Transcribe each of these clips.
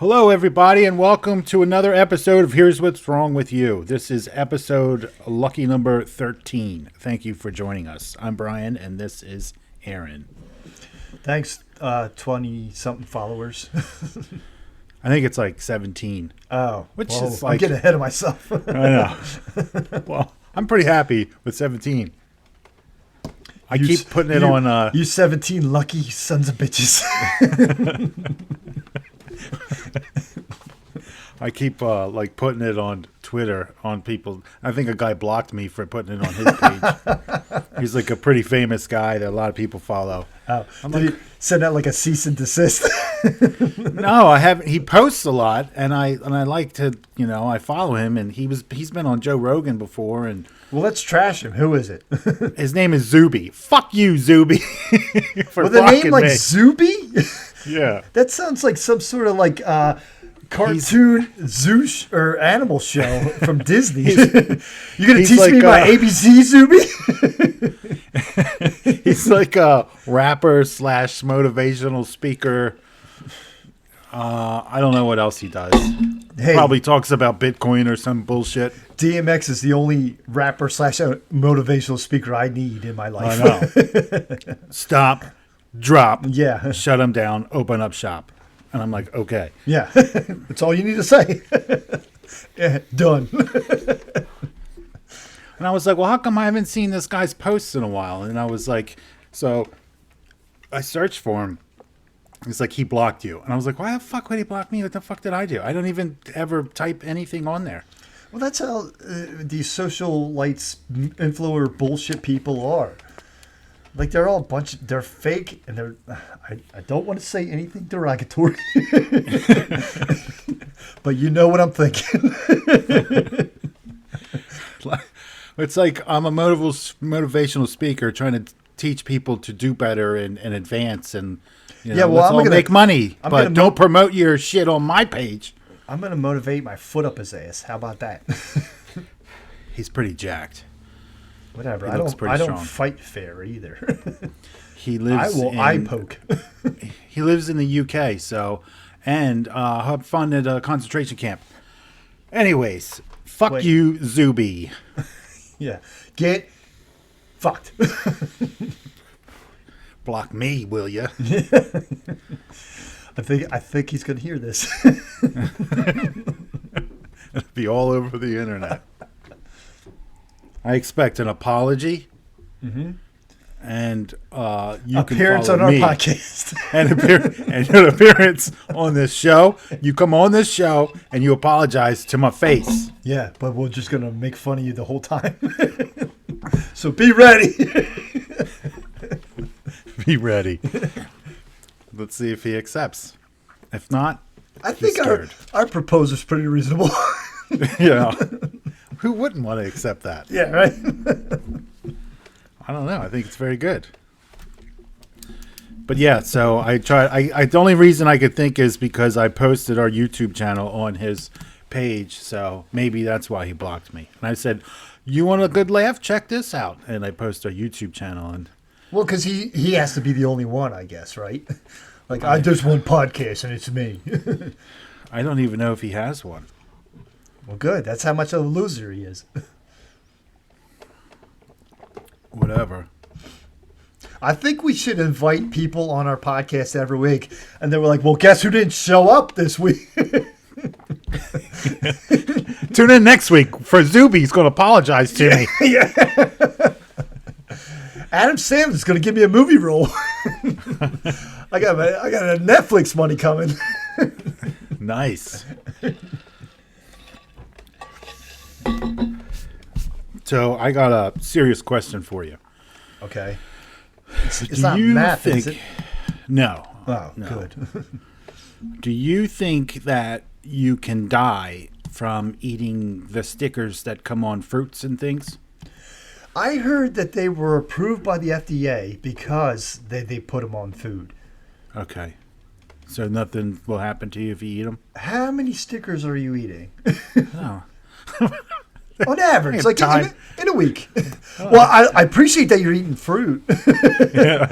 Hello, everybody, and welcome to another episode of Here's What's Wrong with You. This is episode lucky number 13. Thank you for joining us. I'm Brian, and this is Aaron. Thanks, 20-something followers. I think it's like 17. Oh, which whoa, is like... I'm getting ahead of myself. I know. Well, I'm pretty happy with 17. I keep putting it on... You 17 lucky sons of bitches. I keep putting it on Twitter on people. I think a guy blocked me for putting it on his page. He's like a pretty famous guy that a lot of people follow. Oh, did he send out like a cease and desist? No, I haven't. He posts a lot, and I like to, I follow him, and he's been on Joe Rogan before, and well, let's trash him. Who is it? His name is Zuby. Fuck you, Zuby. For with a name like me. Zuby? Yeah, that sounds like some sort of like cartoon zoo or animal show from Disney. You gonna teach me my ABC, Zuby? He's like a rapper / motivational speaker. I don't know what else he does. Hey, probably talks about Bitcoin or some bullshit. DMX is the only rapper / motivational speaker I need in my life. I know. Stop, drop, yeah, shut him down, open up shop. And I'm like, okay. Yeah, that's all you need to say. Yeah, done. And I was like, well, how come I haven't seen this guy's posts in a while? And I was like, so I searched for him. He's like, he blocked you. And I was like, why the fuck would he block me? What the fuck did I do? I don't even ever type anything on there. Well, that's how these social lights influencer bullshit people are. Like, they're all they're fake, and I don't want to say anything derogatory. But you know what I'm thinking. It's like I'm a motivational speaker trying to teach people to do better and advance and let's all make money. But don't promote your shit on my page. I'm going to motivate my foot up his ass. How about that? He's pretty jacked. Whatever. I don't fight fair either. He lives. eye poke. He lives in the UK, and have fun at a concentration camp. Anyways, fuck you, Zuby. Yeah, get fucked. Block me, will you? I think he's gonna hear this. It'll be all over the internet. I expect an apology, and you appearance can on our me. podcast, and an appearance on this show. You come on this show and you apologize to my face. Yeah, but we're just gonna make fun of you the whole time. So be ready. Be ready. Let's see if he accepts. If not, I think our proposal's pretty reasonable. Yeah. Who wouldn't want to accept that? Yeah, right? I don't know. I think it's very good. But yeah, so I tried. The only reason I could think is because I posted our YouTube channel on his page. So maybe that's why he blocked me. And I said, you want a good laugh? Check this out. And I post our YouTube channel. Well, because he has to be the only one, I guess, right? Like, I just one podcast and it's me. I don't even know if he has one. Well, good. That's how much of a loser he is. Whatever. I think we should invite people on our podcast every week. And they were like, well, guess who didn't show up this week? Tune in next week for Zuby. He's going to apologize to me. Yeah. Adam Sandler's going to give me a movie role. I got a Netflix money coming. Nice. So I got a serious question for you. Okay. It's not math, is it? No. Oh, no. Good. Do you think that you can die from eating the stickers that come on fruits and things? I heard that they were approved by the FDA because they put them on food. Okay. So nothing will happen to you if you eat them? How many stickers are you eating? Oh. On average, like in a week. Well, I appreciate that you're eating fruit. Yeah.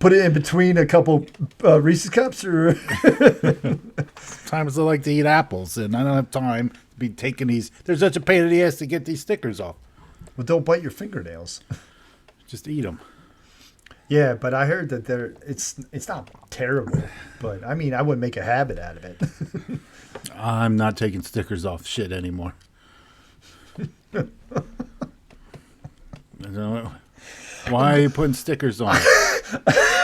Put it in between a couple Reese's cups, or Sometimes I like to eat apples, and I don't have time to be taking these. They're such a pain in the ass to get these stickers off. well, don't bite your fingernails. Just eat them. Yeah, but I heard that it's not terrible, but I mean, I wouldn't make a habit out of it. I'm not taking stickers off shit anymore. I don't know. Why are you putting stickers on?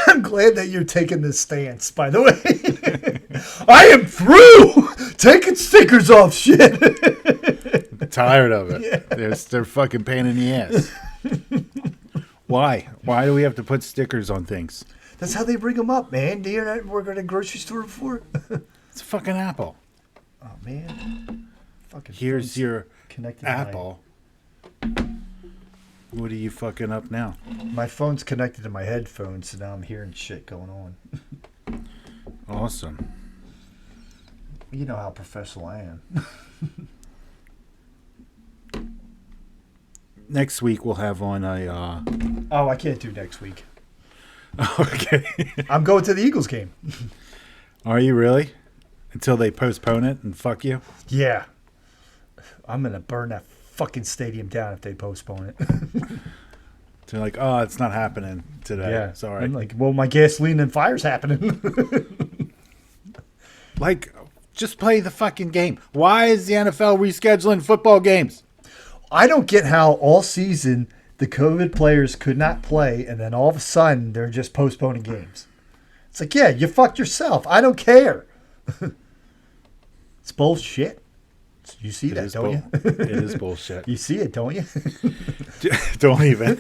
I'm glad that you're taking this stance, by the way. I am through taking stickers off shit. I'm tired of it. Yeah. They're fucking pain in the ass. Why? Why do we have to put stickers on things? That's how they bring them up, man. Do you know we're going to grocery store before? It's a fucking apple. Oh, man. Fucking Here's phone's your connected to apple. What are you fucking up now? my phone's connected to my headphones, so now I'm hearing shit going on. Awesome. You know how professional I am. Next week we'll have on a. Oh, I can't do next week. Okay. I'm going to the Eagles game. Are you really? Until they postpone it and fuck you? Yeah. I'm going to burn that fucking stadium down if they postpone it. They're like, oh, it's not happening today. Yeah. Sorry. I'm like, well, my gasoline and fire's happening. Like, just play the fucking game. Why is the NFL rescheduling football games? I don't get how all season the COVID players could not play, and then all of a sudden they're just postponing games. It's like, yeah, you fucked yourself. I don't care. It's bullshit. You see that, don't you? It is bullshit. You see it, don't you? Don't even.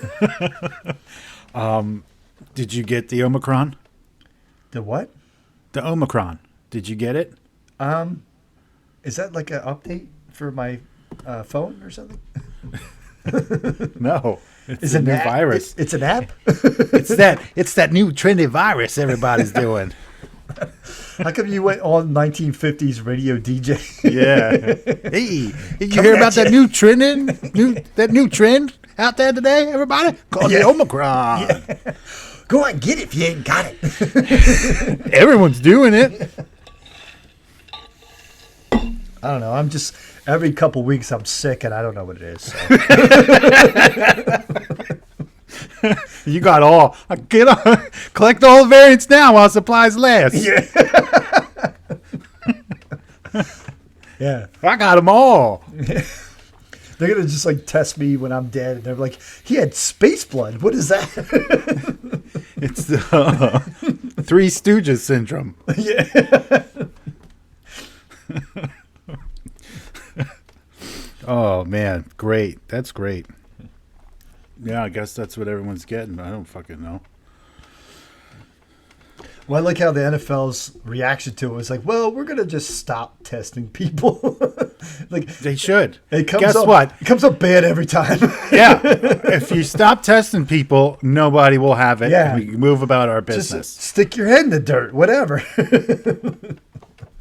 Did you get the Omicron? The what? The Omicron. Did you get it? Is that like an update for my phone or something? No. It's Is a it new an app? virus. It's an app? It's that new trendy virus everybody's doing. How come you went on 1950s radio DJ? Yeah. Hey, you Coming hear at about ya. that new trending? That new trend out there today, everybody? Called Yeah. the Omicron. Go on, get it if you ain't got it. Everyone's doing it. I don't know. I'm just every couple weeks I'm sick and I don't know what it is. So. You got all. Get on. Collect all the variants now while supplies last. Yeah. Yeah. I got them all. They're gonna just like test me when I'm dead, and they're like, "He had space blood. What is that?" It's the Three Stooges syndrome. Yeah. Oh man, great. That's great. Yeah, I guess that's what everyone's getting. I don't fucking know. Well, I like how the NFL's reaction to it was like, "Well, we're gonna just stop testing people." Like They should. it comes Guess up, what? It comes up bad every time. Yeah. If you stop testing people, nobody will have it. Yeah. We can move about our Just business. stick your head in the dirt, whatever.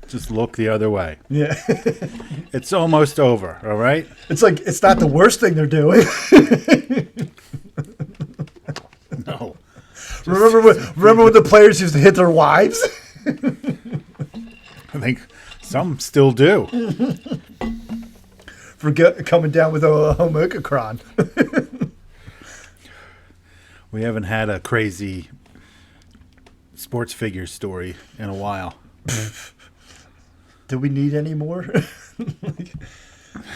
Just look the other way. Yeah. It's almost over, all right? It's like it's not the worst thing they're doing. No. Remember when the players used to hit their wives? I think some still do. For coming down with a Omicron. We haven't had a crazy sports figure story in a while. Do we need any more?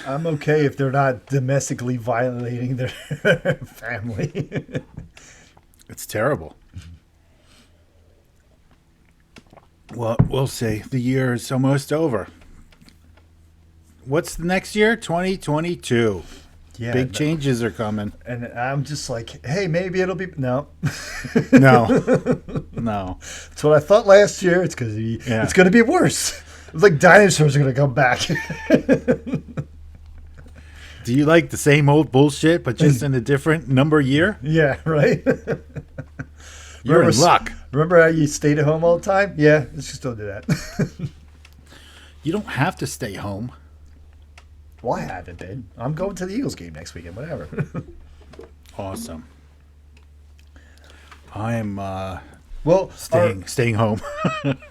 I'm okay if they're not domestically violating their family. It's terrible. Well, we'll see. The year is almost over. What's the next year? 2022. Yeah, Big changes are coming. And I'm just like, hey, maybe it'll be no. No. No. That's what I thought last year. It's because Yeah. it's going to be worse. It's like dinosaurs are going to come back. Do you like the same old bullshit, but just in a different number year? Yeah, right. You're in Remember- luck. Remember how you stayed at home all the time? Yeah, let's just still do that. You don't have to stay home. Well, I haven't been. I'm going to the Eagles game next weekend. Whatever. Awesome. I am Well, staying home.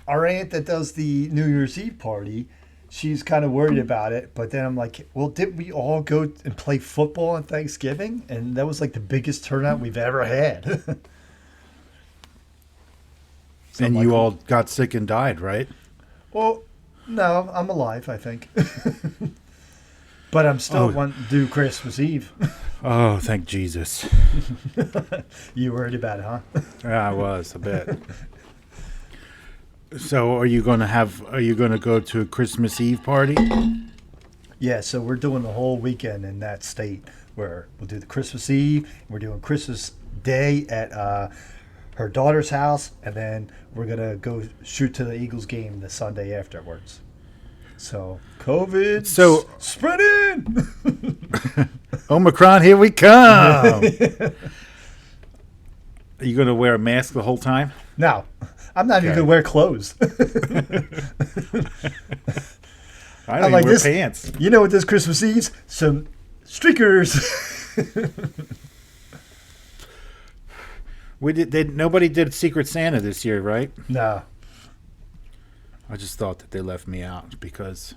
our aunt that does the New Year's Eve party, she's kind of worried about it. But then I'm like, well, didn't we all go and play football on Thanksgiving? And that was like the biggest turnout we've ever had. So And I'm you like, all got sick and died, right? well, no, I'm alive, I think. But I'm still Oh. wanting to do Christmas Eve. Oh, thank Jesus. You worried about it, huh? Yeah, I was a bit. So, are you going to go to a Christmas Eve party? Yeah, so we're doing the whole weekend in that state where we'll do the Christmas Eve. We're doing Christmas Day at her daughter's house, and then we're going to go shoot to the Eagles game the Sunday afterwards. So, COVID spreading! Omicron, here we come. Are you going to wear a mask the whole time? No, I'm not even Okay. going to wear clothes. I don't even like wear this. pants. You know what this Christmas Eve? Some streakers. Nobody did Secret Santa this year, right? No, I just thought that they left me out because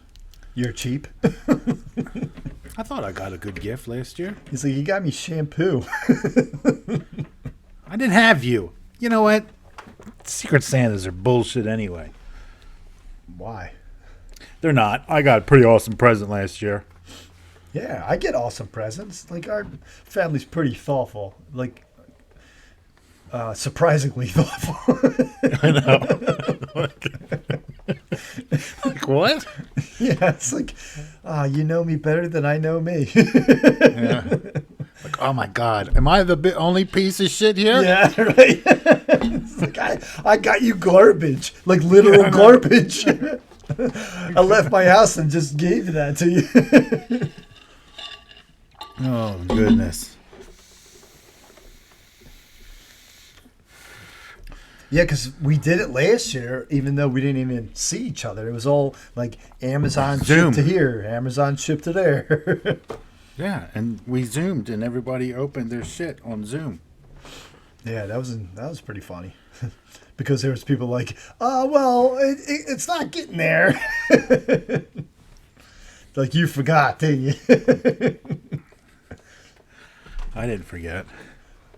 you're cheap. I thought I got a good gift last year. He's like, you got me shampoo. I didn't have you. You know what? Secret Santas are bullshit anyway. Why? They're not. I got a pretty awesome present last year. Yeah, I get awesome presents. Like, our family's pretty thoughtful. Like, surprisingly thoughtful. I know. Like what? Yeah, it's like, you know me better than I know me. Yeah. Like, oh my God, am I the only piece of shit here? Yeah, right. It's like, I got you garbage, like literal garbage. I left my house and just gave that to you. Oh goodness. Yeah, because we did it last year, even though we didn't even see each other. It was all like Amazon Zoom. ship to here, Amazon ship to there. Yeah, and we zoomed, and everybody opened their shit on Zoom. Yeah, that was pretty funny. Because there was people like, well, it's not getting there. Like, you forgot, didn't you? I didn't forget.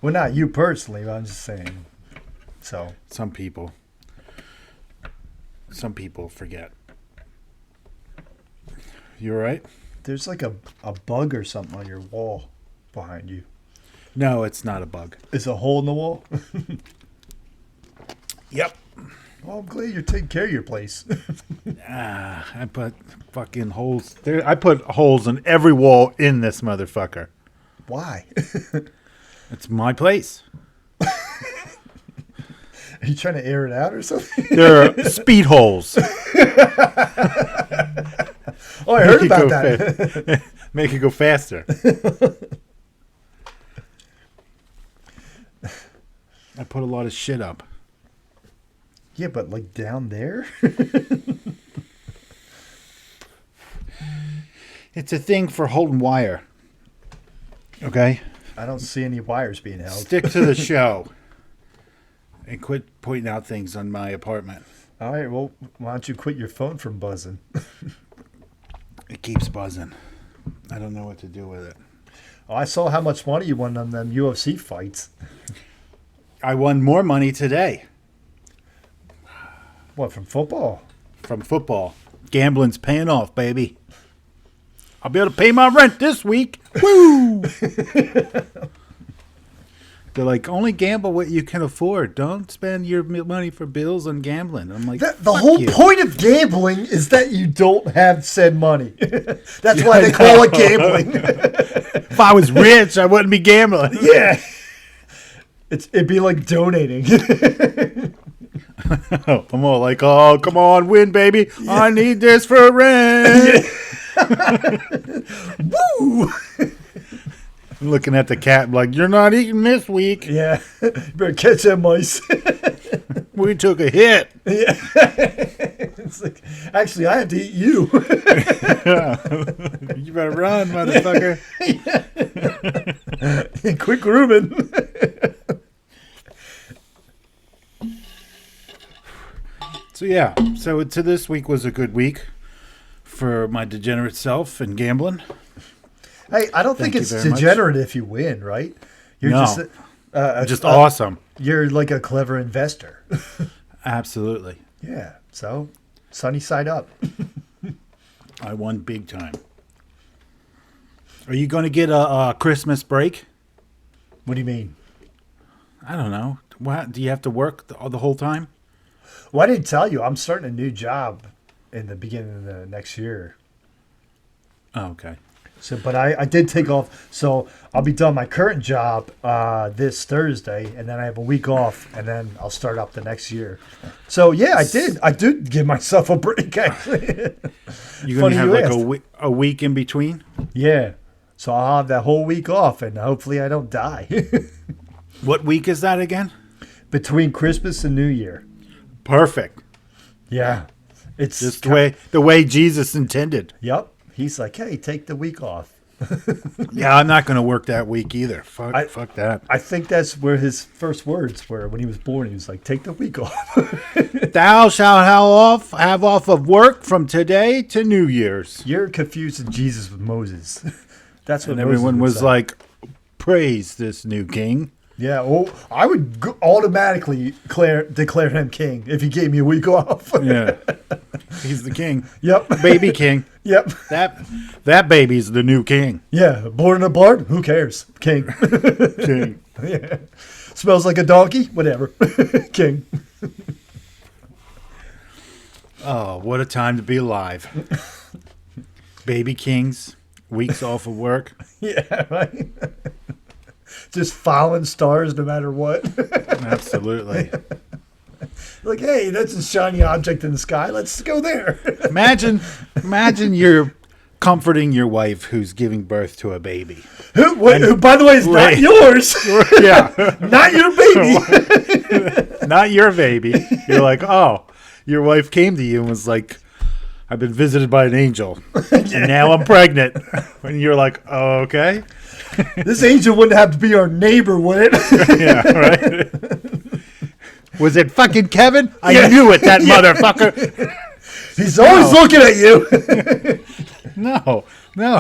Well, not you personally, but I'm just saying. So, Some people forget. You all right? there's like a bug or something on your wall behind you. No, it's not a bug. Is a hole in the wall? Yep. Well, I'm glad you're taking care of your place. I put fucking holes there. I put holes in every wall in this motherfucker. Why? It's my place. Are you trying to air it out or something? There are speed holes. Oh, I heard about that. Make it go faster. I put a lot of shit up. Yeah, but like down there? It's a thing for holding wire. Okay? I don't see any wires being held. Stick to the show. And quit pointing out things on my apartment. All right, well, why don't you quit your phone from buzzing? It keeps buzzing. I don't know what to do with it. Oh, I saw how much money you won on them UFC fights. I won more money today What, from football? from football. Gambling's paying off, baby. I'll be able to pay my rent this week. Woo! They're like, only gamble what you can afford. Don't spend your money for bills on gambling. I'm like, The fuck whole you. point of gambling is that you don't have said money. That's why they call it gambling. If I was rich, I wouldn't be gambling. Yeah. It'd be like donating. I'm all like, oh, come on, win, baby. I need this for rent. Woo! I'm looking at the cat, I'm like, you're not eating this week. Yeah. You better catch them mice. We took a hit. Yeah. It's like, actually, I have to eat you. You better run, motherfucker. Quit grooming. So yeah, so to this week was a good week for my degenerate self and gambling. Hey, I don't Thank think it's you very much. degenerate if you win, right? You're No. just Awesome. You're like a clever investor. Absolutely. Yeah. So, sunny side up. I won big time. Are you going to get a Christmas break? What do you mean? I don't know. What, do you have to work the whole time? Well, I didn't tell you. I'm starting a new job in the beginning of the next year. Oh, okay. So, but I did take off. So I'll be done my current job this Thursday, and then I have a week off, and then I'll start up the next year. So yeah, I did. I did give myself a break. Actually, You're Funny going to have you like asked. a week in between? yeah. So I'll have that whole week off, and hopefully I don't die What week is that again? between Christmas and New Year. Perfect. Yeah, it's Just the way Jesus intended. Yep. He's like, hey, take the week off. Yeah, I'm not going to work that week either. Fuck that. I think that's where his first words were when he was born. He was like, take the week off. Thou shalt have off of work from today to New Year's. You're confusing Jesus with Moses. That's what And Moses everyone would was say. like, praise this new king. Yeah, well, I would automatically declare him king if he gave me a week off. Yeah. He's the king. Yep. Baby king. Yep. That baby's the new king. Yeah, born in a barn? Who cares? King. King. Yeah. Smells like a donkey? Whatever. King. Oh, what a time to be alive. Baby kings, weeks off of work. Yeah, right? Just following stars no matter what. Absolutely. Like, hey, that's a shiny object in the sky. Let's go there. Imagine you're comforting your wife who's giving birth to a baby. who, by the way, is not Right. yours. Yeah. Not your baby. Not your baby. You're like, oh, your wife came to you and was like, I've been visited by an angel. And now I'm pregnant. And you're like, oh, okay. This angel wouldn't have to be our neighbor, would it? Yeah, right. Was it fucking Kevin? I Yeah. knew it, that motherfucker. He's always looking at you. No,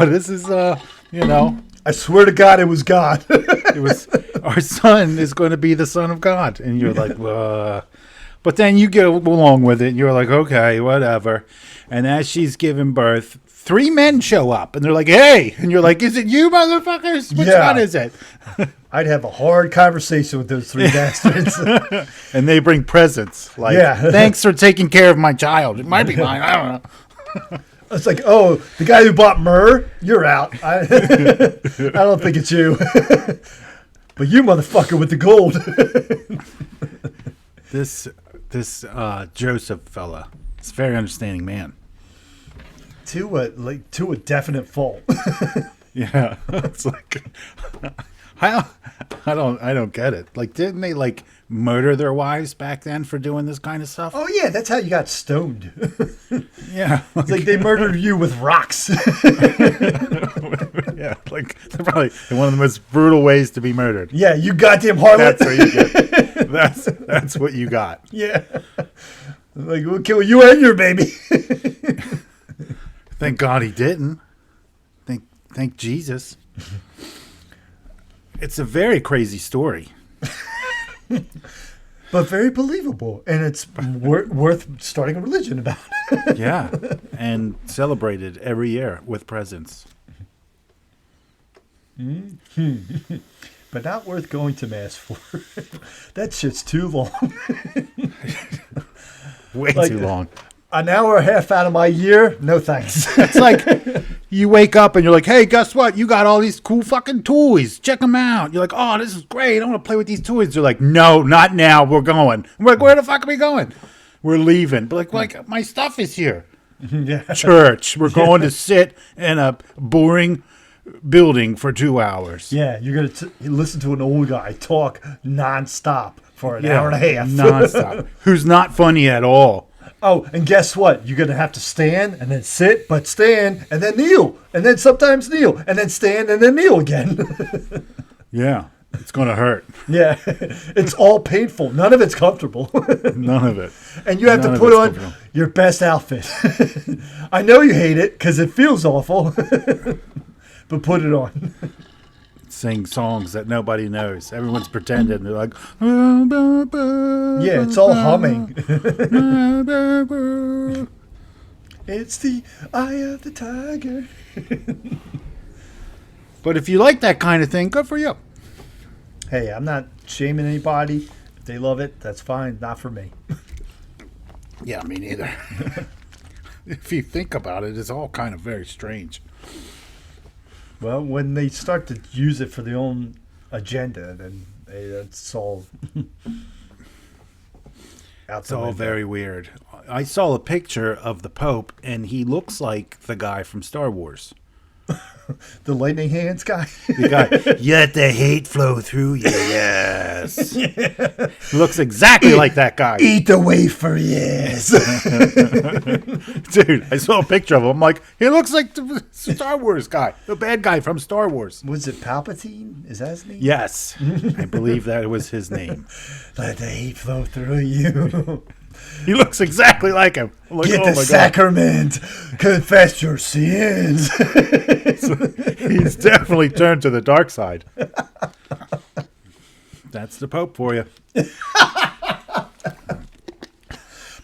this is, I swear to God, it was God. it was, our son is going to be the son of God. And you're like, but then you go along with it and you're like, okay, whatever. And as she's giving birth, 3 men show up and they're like, hey, and you're like, is it you motherfuckers? Which Yeah. one is it? I'd have a hard conversation with those 3 bastards. And they bring presents. Like, Yeah. thanks for taking care of my child. It might be mine. I don't know. It's like, oh, the guy who bought myrrh, you're out. I don't think it's you. But you motherfucker with the gold. This Joseph fella, it's a very understanding man. to a definite fault. Yeah, it's like I don't get it. Like, didn't they like murder their wives back then for doing this kind of stuff? Oh yeah, that's how you got stoned. Yeah, It's like they murdered you with rocks. yeah, like they're probably one of the most brutal ways to be murdered. Yeah, you goddamn harlot. That's what you get. That's what you got. Yeah. Like, we'll kill you and your baby. Thank God he didn't. Thank Jesus. It's a very crazy story. But very believable. And it's worth starting a religion about. Yeah, and celebrated every year with presents. But not worth going to mass for. That shit's too long. Way Like- too long. An hour and a half out of my year? No thanks. It's like you wake up and you're like, hey, guess what? You got all these cool fucking toys. Check them out. You're like, oh, this is great. I want to play with these toys. They're like, no, not now. We're going. We're like, where the fuck are we going? We're leaving. But like my stuff is here. Yeah. Church. We're going to sit in a boring building for 2 hours. Yeah, you're going to listen to an old guy talk nonstop for an hour and a half. Nonstop. Who's not funny at all. Oh, and guess what? You're going to have to stand and then sit, but stand and then kneel. And then sometimes kneel and then stand and then kneel again. Yeah. It's going to hurt. Yeah, it's all painful. None of it's comfortable. None of it. And you have None to of put it's on comfortable. your best outfit. I know you hate it because it feels awful, but put it on. Sing songs that nobody knows. Everyone's pretending. They're like, Yeah, it's all humming. It's the eye of the tiger. But if you like that kind of thing, good for you. Hey, I'm not shaming anybody. If they love it, that's fine. Not for me. Yeah, me neither. If you think about it, it's all kind of very strange. Well, when they start to use it for their own agenda, then that's all out It's the all window. very weird. I saw a picture of the Pope, and he looks like the guy from Star Wars. The lightning hands guy. The guy, you let the hate flow through you, yes. He looks exactly like that guy. Eat the wafer, yes. Dude, I saw a picture of him. I'm like, he looks like the Star Wars guy, the bad guy from Star Wars. Was it Palpatine? Is that his name? Yes, I believe that was his name. Let the hate flow through you. He looks exactly like him. I'm like, Get oh the my God. sacrament. Confess your sins. He's definitely turned to the dark side. That's the Pope for you.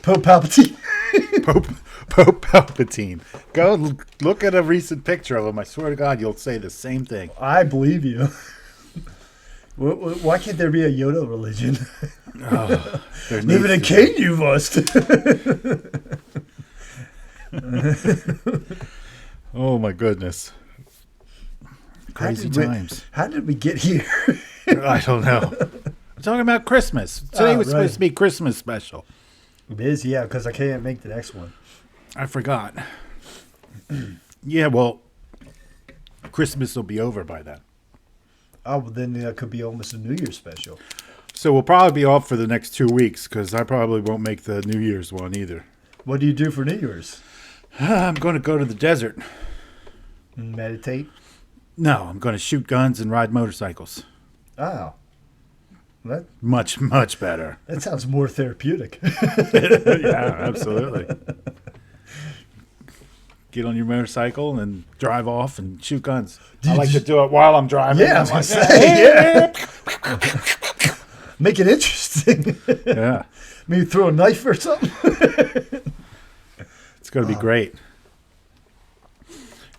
Pope Palpatine. Pope Palpatine. Go look at a recent picture of him. I swear to God, you'll say the same thing. I believe you. Why can't there be a Yoda religion? There Live in a needs to cage, you must. be. Oh my goodness. Crazy times. How did we get here? I don't know. We're talking about Christmas. Today was right. supposed to be Christmas special. It is, yeah, because I can't make the next one. I forgot. Yeah, well, Christmas will be over by then. Oh, well, then that could be almost a New Year's special. So we'll probably be off for the next 2 weeks because I probably won't make the New Year's one either. What do you do for New Year's? I'm going to go to the desert. Meditate? No, I'm going to shoot guns and ride motorcycles. Oh. That Much, much better. sounds more therapeutic. Yeah, absolutely. Get on your motorcycle and drive off and shoot guns. I like to do it while I'm driving. Yeah, I was I'm gonna like, say, yeah. Make it interesting. yeah, Maybe throw a knife or something. it's going to be great.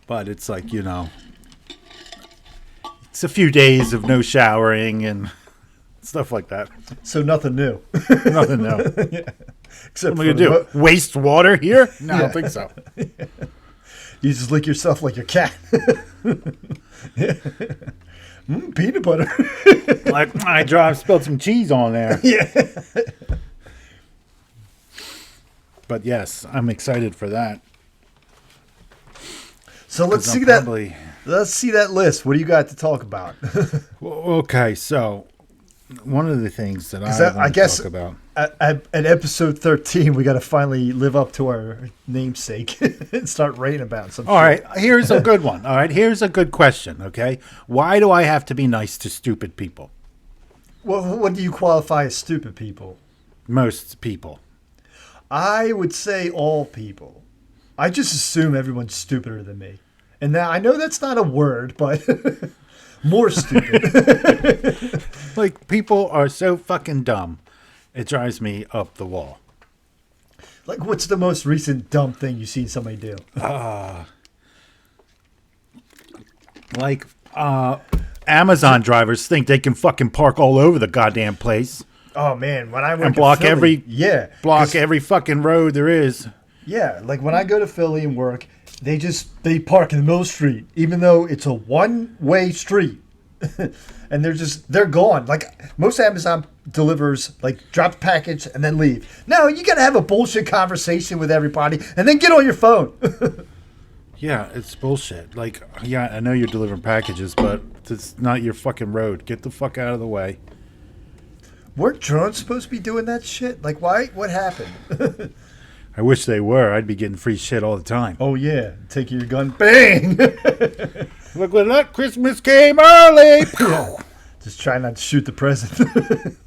But it's like, you know, it's a few days of no showering and stuff like that. So nothing new. Nothing new. Except What am I going to do? Waste water here? No, I don't think so. You just lick yourself like your cat. Peanut butter. Like, I spilled some cheese on there. Yeah. But yes, I'm excited for that. So let's 'Cause see I'm that. probably- Let's see that list. What do you got to talk about? Okay, so one of the things that I I want to guess- talk about. At episode 13, we got to finally live up to our namesake and start writing about some. All right, here's a good one. All right, here's a good question. Okay, why do I have to be nice to stupid people? What do you qualify as stupid people? Most people. I would say all people. I just assume everyone's stupider than me. And now I know that's not a word, but more stupid. Like, people are so fucking dumb. It drives me up the wall. Like, what's the most recent dumb thing you've seen somebody do? Like, Amazon drivers think they can fucking park all over the goddamn place. Oh man, when I went And to block Philly, every- yeah, Block 'cause- every fucking road there is. Yeah, like when I go to Philly and work, they park in the middle of the street, even though it's a one-way street. And they're gone. Like most Amazon delivers, like drop the package and then leave. No, you gotta have a bullshit conversation with everybody and then get on your phone. Yeah, it's bullshit. Like, yeah, I know you're delivering packages, but it's not your fucking road. Get the fuck out of the way. Weren't drones supposed to be doing that shit? Like why? What happened? I wish they were. I'd be getting free shit all the time. Oh yeah, take your gun, bang. Look, Christmas came early. Just try not to shoot the present.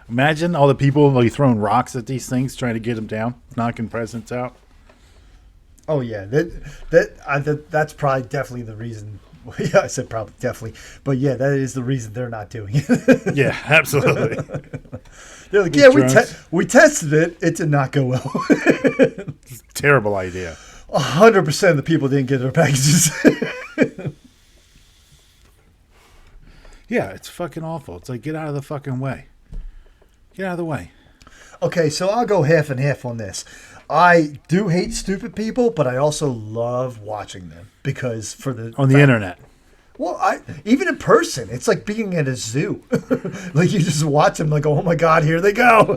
Imagine all the people like throwing rocks at these things, trying to get them down, knocking presents out. Oh yeah, that's probably definitely the reason. Yeah, I said probably definitely, but yeah, that is the reason they're not doing it. Yeah, absolutely. They're like, These yeah, drones. we tested it. It did not go well. Terrible idea. 100% of the people didn't get their packages. Yeah, it's fucking awful. It's like, get out of the fucking way. Get out of the way. Okay, so I'll go half and half on this. I do hate stupid people, but I also love watching them because for the On the internet. Well, even in person, it's like being at a zoo. Like you just watch them, like, oh my god, here they go.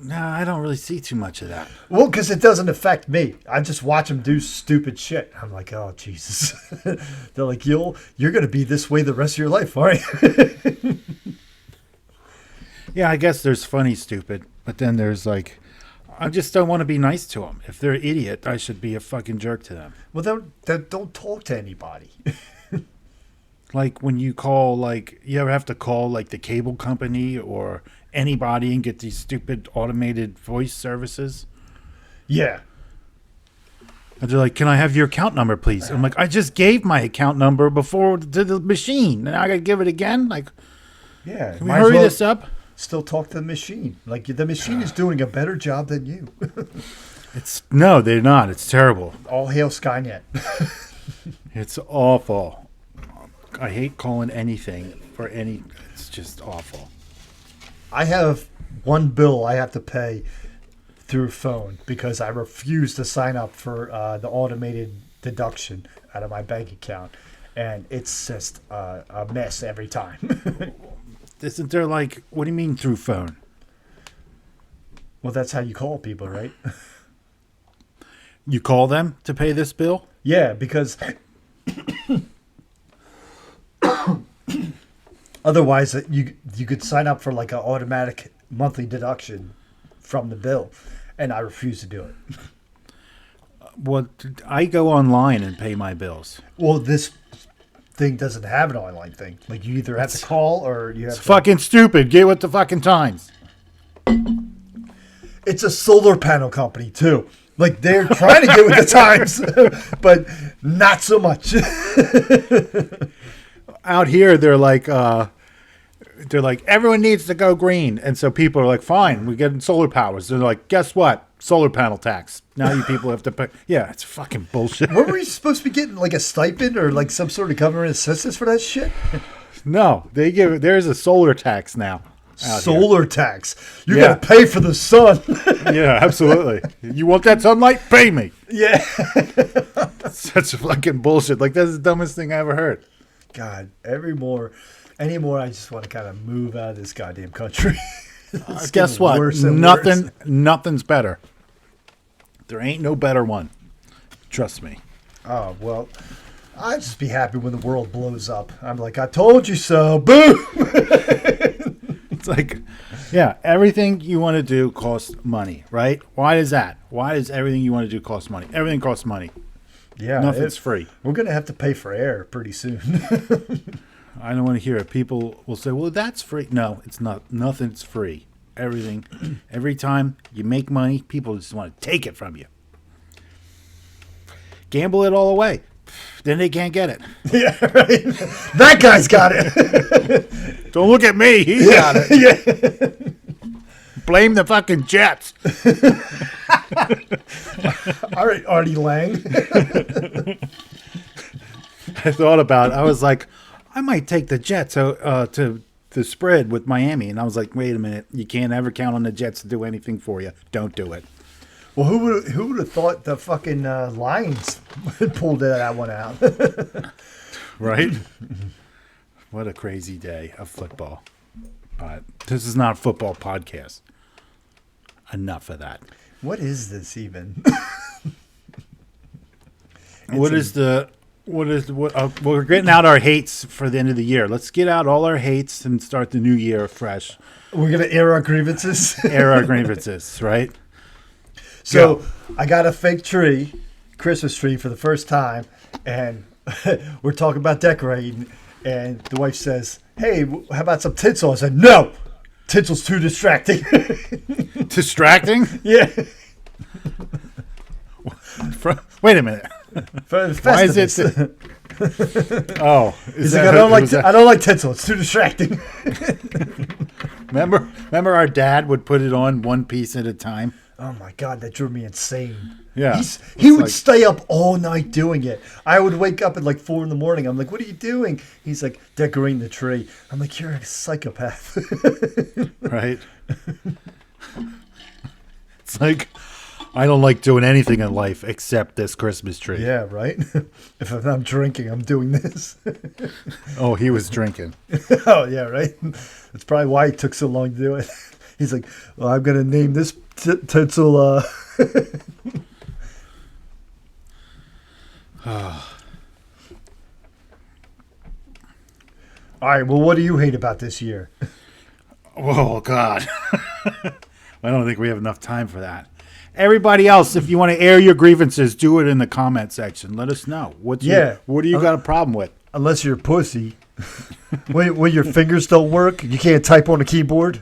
No, I don't really see too much of that. Well, because it doesn't affect me. I just watch them do stupid shit. I'm like, oh Jesus. They're like, you're gonna be this way the rest of your life, aren't you? Yeah, I guess there's funny stupid, but then there's like, I just don't want to be nice to them. If they're an idiot, I should be a fucking jerk to them. Well, don't talk to anybody. Like when you call, like, you ever have to call like the cable company or anybody and get these stupid automated voice services? Yeah. And they're like, can I have your account number, please? I'm like, I just gave my account number before to the machine. And I got to give it again? Like, Yeah. can we hurry this up? Still talk to the machine. Like the machine is doing a better job than you. No, they're not. It's terrible. All hail Skynet. It's awful. I hate calling anything for any. It's just awful. I have one bill I have to pay through phone because I refuse to sign up for the automated deduction out of my bank account. And it's just a mess every time. Isn't there like, what do you mean through phone? Well, that's how you call people, right? You call them to pay this bill? Yeah, because otherwise you could sign up for like an automatic monthly deduction from the bill, and I refuse to do it. Well, I go online and pay my bills. Well, this thing doesn't have an online thing. Like you either have to call or you have It's to. fucking stupid. Get with the fucking times. It's a solar panel company too. Like they're trying to get with the times, but not so much. Out here, they're like, everyone needs to go green. And so people are like, fine, we get solar powers. They're like, guess what? Solar panel tax. Now you people have to pay. Yeah, it's fucking bullshit. Weren't we supposed to be getting like a stipend or like some sort of government assistance for that shit? No, there's a solar tax now. Out Solar tax. You Yeah. gotta pay for the sun. here. Yeah, absolutely. You want that sunlight? Pay me. Yeah. Such fucking bullshit. Like, that's the dumbest thing I ever heard. God, anymore, I just want to kind of move out of this goddamn country. It's Guess getting what? worse and Nothing. worse. Nothing's better. There ain't no better one. Trust me. Oh well, I'd just be happy when the world blows up. I'm like, I told you so. Boom. It's like, yeah, everything you want to do costs money, right? Why is that? Why does everything you want to do cost money? Everything costs money. Yeah, Nothing's free. We're gonna have to pay for air pretty soon. I don't want to hear it. People will say, well, that's free. No, it's not. Nothing's free. Everything. Every time you make money, people just want to take it from you. Gamble it all away. Then they can't get it. Yeah, right. That guy's got it. Don't look at me. He got it. Yeah. Blame the fucking Jets. All right, Artie Lang. I thought about it. I was like, I might take the Jets to the spread with Miami. And I was like, wait a minute. You can't ever count on the Jets to do anything for you. Don't do it. Well, who would have thought the fucking Lions pulled that one out? Right? What a crazy day of football. But this is not a football podcast. Enough of that. What is this even? We're getting out our hates for the end of the year. Let's get out all our hates and start the new year fresh. We're gonna air our grievances. Air our grievances, right? So I got a fake tree, Christmas tree, for the first time, and we're talking about decorating, and the wife says, "Hey, how about some tinsel?" I said, "No, tinsel's too distracting." Distracting? Yeah. Wait a minute. For the Why is it? Festivus. Oh, He's like, I don't like tinsel. It's too distracting. Remember, our dad would put it on one piece at a time. Oh my God, that drove me insane. Yeah, He would stay up all night doing it. I would wake up at like 4 a.m. I'm like, "What are you doing?" He's like, "Decorating the tree." I'm like, "You're a psychopath." Right. It's like, I don't like doing anything in life except this Christmas tree. Yeah, right. If I'm not drinking, I'm doing this. Oh, he was drinking. Oh yeah, right. That's probably why it took so long to do it. He's like, "Well, I'm gonna name this tinsel." All right. Well, what do you hate about this year? Oh God. I don't think we have enough time for that. Everybody else, if you want to air your grievances, do it in the comment section. Let us know. What do you got a problem with? Unless you're a pussy. when your fingers don't work, you can't type on a keyboard.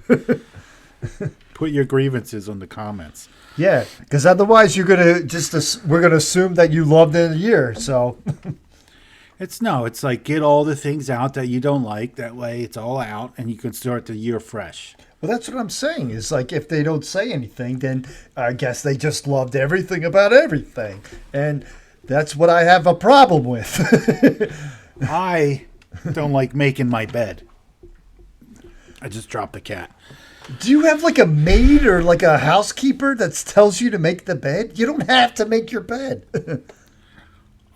Put your grievances on the comments. Yeah, because otherwise we're gonna assume that you loved it in a year. So It's like get all the things out that you don't like. That way it's all out and you can start the year fresh. well, that's what I'm saying. Is like if they don't say anything, then I guess they just loved everything about everything, and that's what I have a problem with. I don't like making my bed. I just dropped the cat. Do you have like a maid or like a housekeeper that tells you to make the bed? You don't have to make your bed.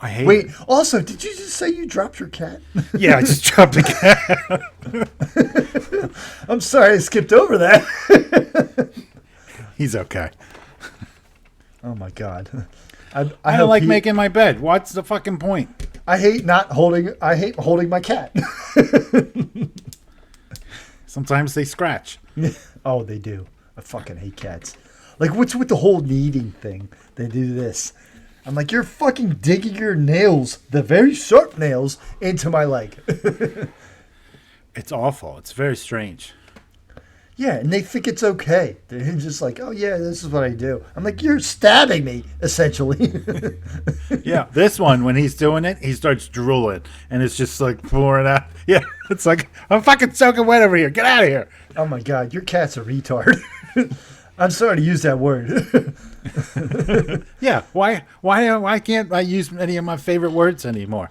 I hate Wait, it. also, did you just say you dropped your cat? Yeah, I just dropped the cat. I'm sorry, I skipped over that. He's okay. Oh my God. I hope don't like making my bed. What's the fucking point? I hate holding my cat. Sometimes they scratch. Oh, they do. I fucking hate cats. Like, what's with the whole kneading thing? They do this. I'm like, you're fucking digging your nails, the very sharp nails, into my leg. It's awful. It's very strange. Yeah, and they think it's okay. They're just like, oh yeah, this is what I do. I'm like, you're stabbing me, essentially. Yeah, this one, when he's doing it, he starts drooling, and it's just like pouring out. Yeah, it's like, I'm fucking soaking wet over here. Get out of here. Oh my God, your cat's a retard. I'm sorry to use that word. Yeah, why can't I use any of my favorite words anymore?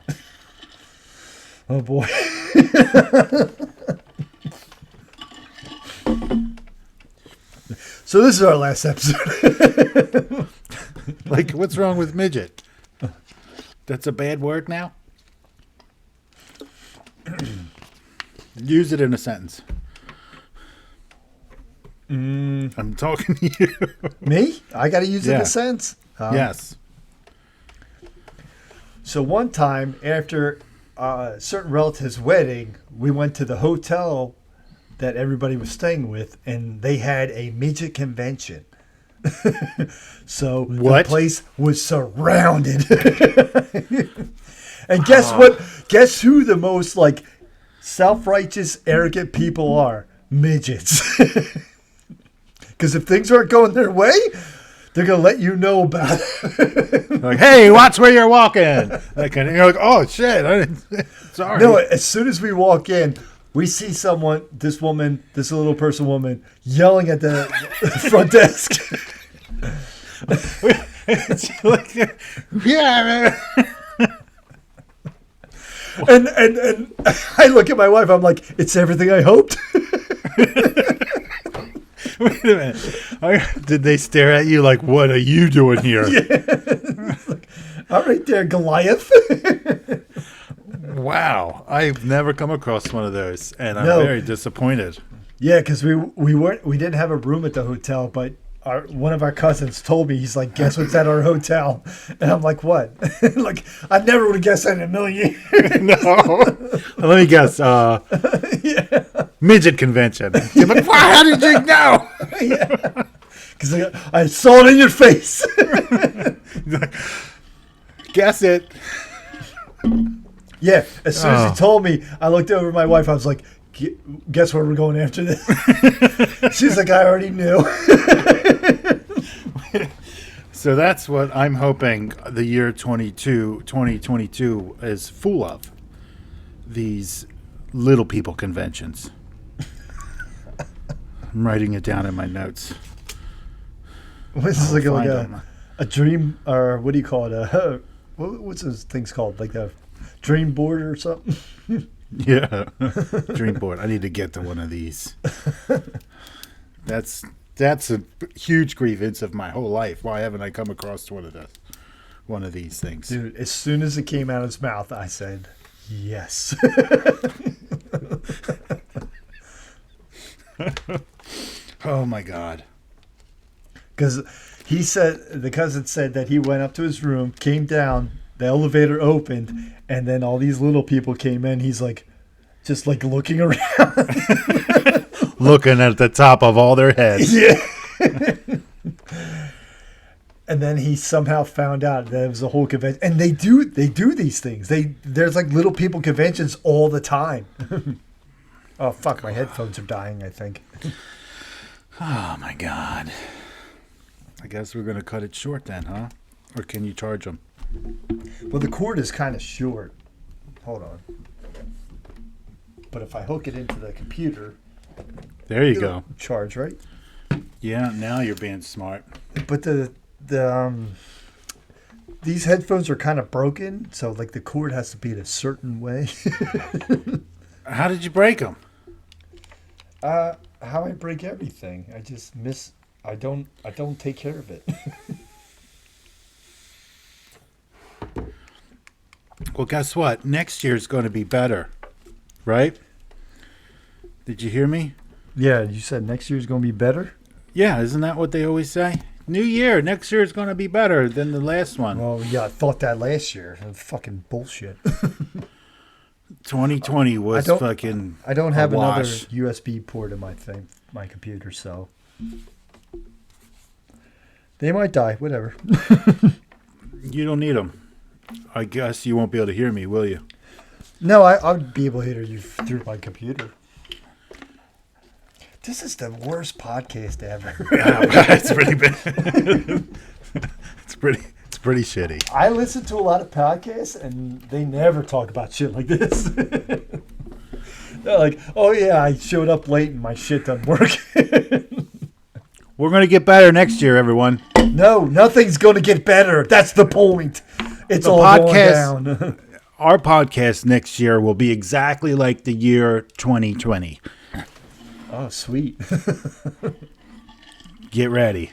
Oh boy. So this is our last episode. Like, what's wrong with midget? That's a bad word now? Use it in a sentence. I'm talking to you. Me? I got to use it in Yeah. a sense. Yes. So one time after a certain relative's wedding, we went to the hotel that everybody was staying with, and they had a midget convention. So What? the place was surrounded. And guess what? Guess who the most like self-righteous, arrogant people are? Midgets. Because if things aren't going their way, they're gonna let you know about it. Like, hey, watch where you're walking. Like, and you're like, oh shit, I didn't. Sorry. No, as soon as we walk in, we see someone, this little person woman, yelling at the front desk. It's like, yeah, man. And I look at my wife, I'm like, it's everything I hoped. Wait a minute. Did they stare at you like, what are you doing here? Like, all right there, Goliath. Wow. I've never come across one of those, and I'm No. very disappointed. Yeah, because we didn't have a room at the hotel, but one of our cousins told me, he's like, guess what's at our hotel? And I'm like, what? Like, I never would have guessed that in a million years. No. Let me guess. Midget convention. You're like, wow, how did you know? Yeah. Because I saw it in your face. Like, guess it. Yeah, as soon as he told me, I looked over at my wife. I was like, guess where we're going after this? She's like, I already knew. So that's what I'm hoping the year 2022 is full of. These little people conventions. I'm writing it down in my notes. What's this like Find a, 'em. a dream, or what do you call it? What's those things called? Like a dream board or something? Yeah. Dream board. I need to get to one of these. That's a huge grievance of my whole life. Why haven't I come across one of these things? Dude, as soon as it came out of his mouth, I said, yes. Oh my God. Because the cousin said that he went up to his room, came down, the elevator opened, and then all these little people came in. He's like, just like looking around. Looking at the top of all their heads. Yeah. And then he somehow found out that it was a whole convention. And they do these things. There's like little people conventions all the time. Oh, fuck, my headphones are dying, I think. Oh my God. I guess we're going to cut it short then, huh? Or can you charge them? Well, the cord is kind of short. Hold on. But if I hook it into the computer, There you go. charge, right? Yeah, now you're being smart. But these headphones are kind of broken, so like the cord has to be in a certain way. How did you break them? How I break everything? I just miss. I don't take care of it. Well, guess what? Next year's going to be better, right? Did you hear me? Yeah, you said next year's going to be better. Yeah, isn't that what they always say? New year, next year is going to be better than the last one. Well, yeah, I thought that last year. Fucking bullshit. 2020 was fucking. I don't have a another wash. USB port in my computer, so they might die. Whatever. You don't need them. I guess you won't be able to hear me, will you? No, I would be able to hear you through my computer. This is the worst podcast ever. It's pretty bad. It's pretty shitty. I listen to a lot of podcasts, and they never talk about shit like this. They're like, oh, yeah, I showed up late and my shit doesn't work. We're going to get better next year, everyone. No, nothing's going to get better. That's the point. It's The all podcast- going down. Our podcast next year will be exactly like the year 2020. Oh, sweet. Get ready.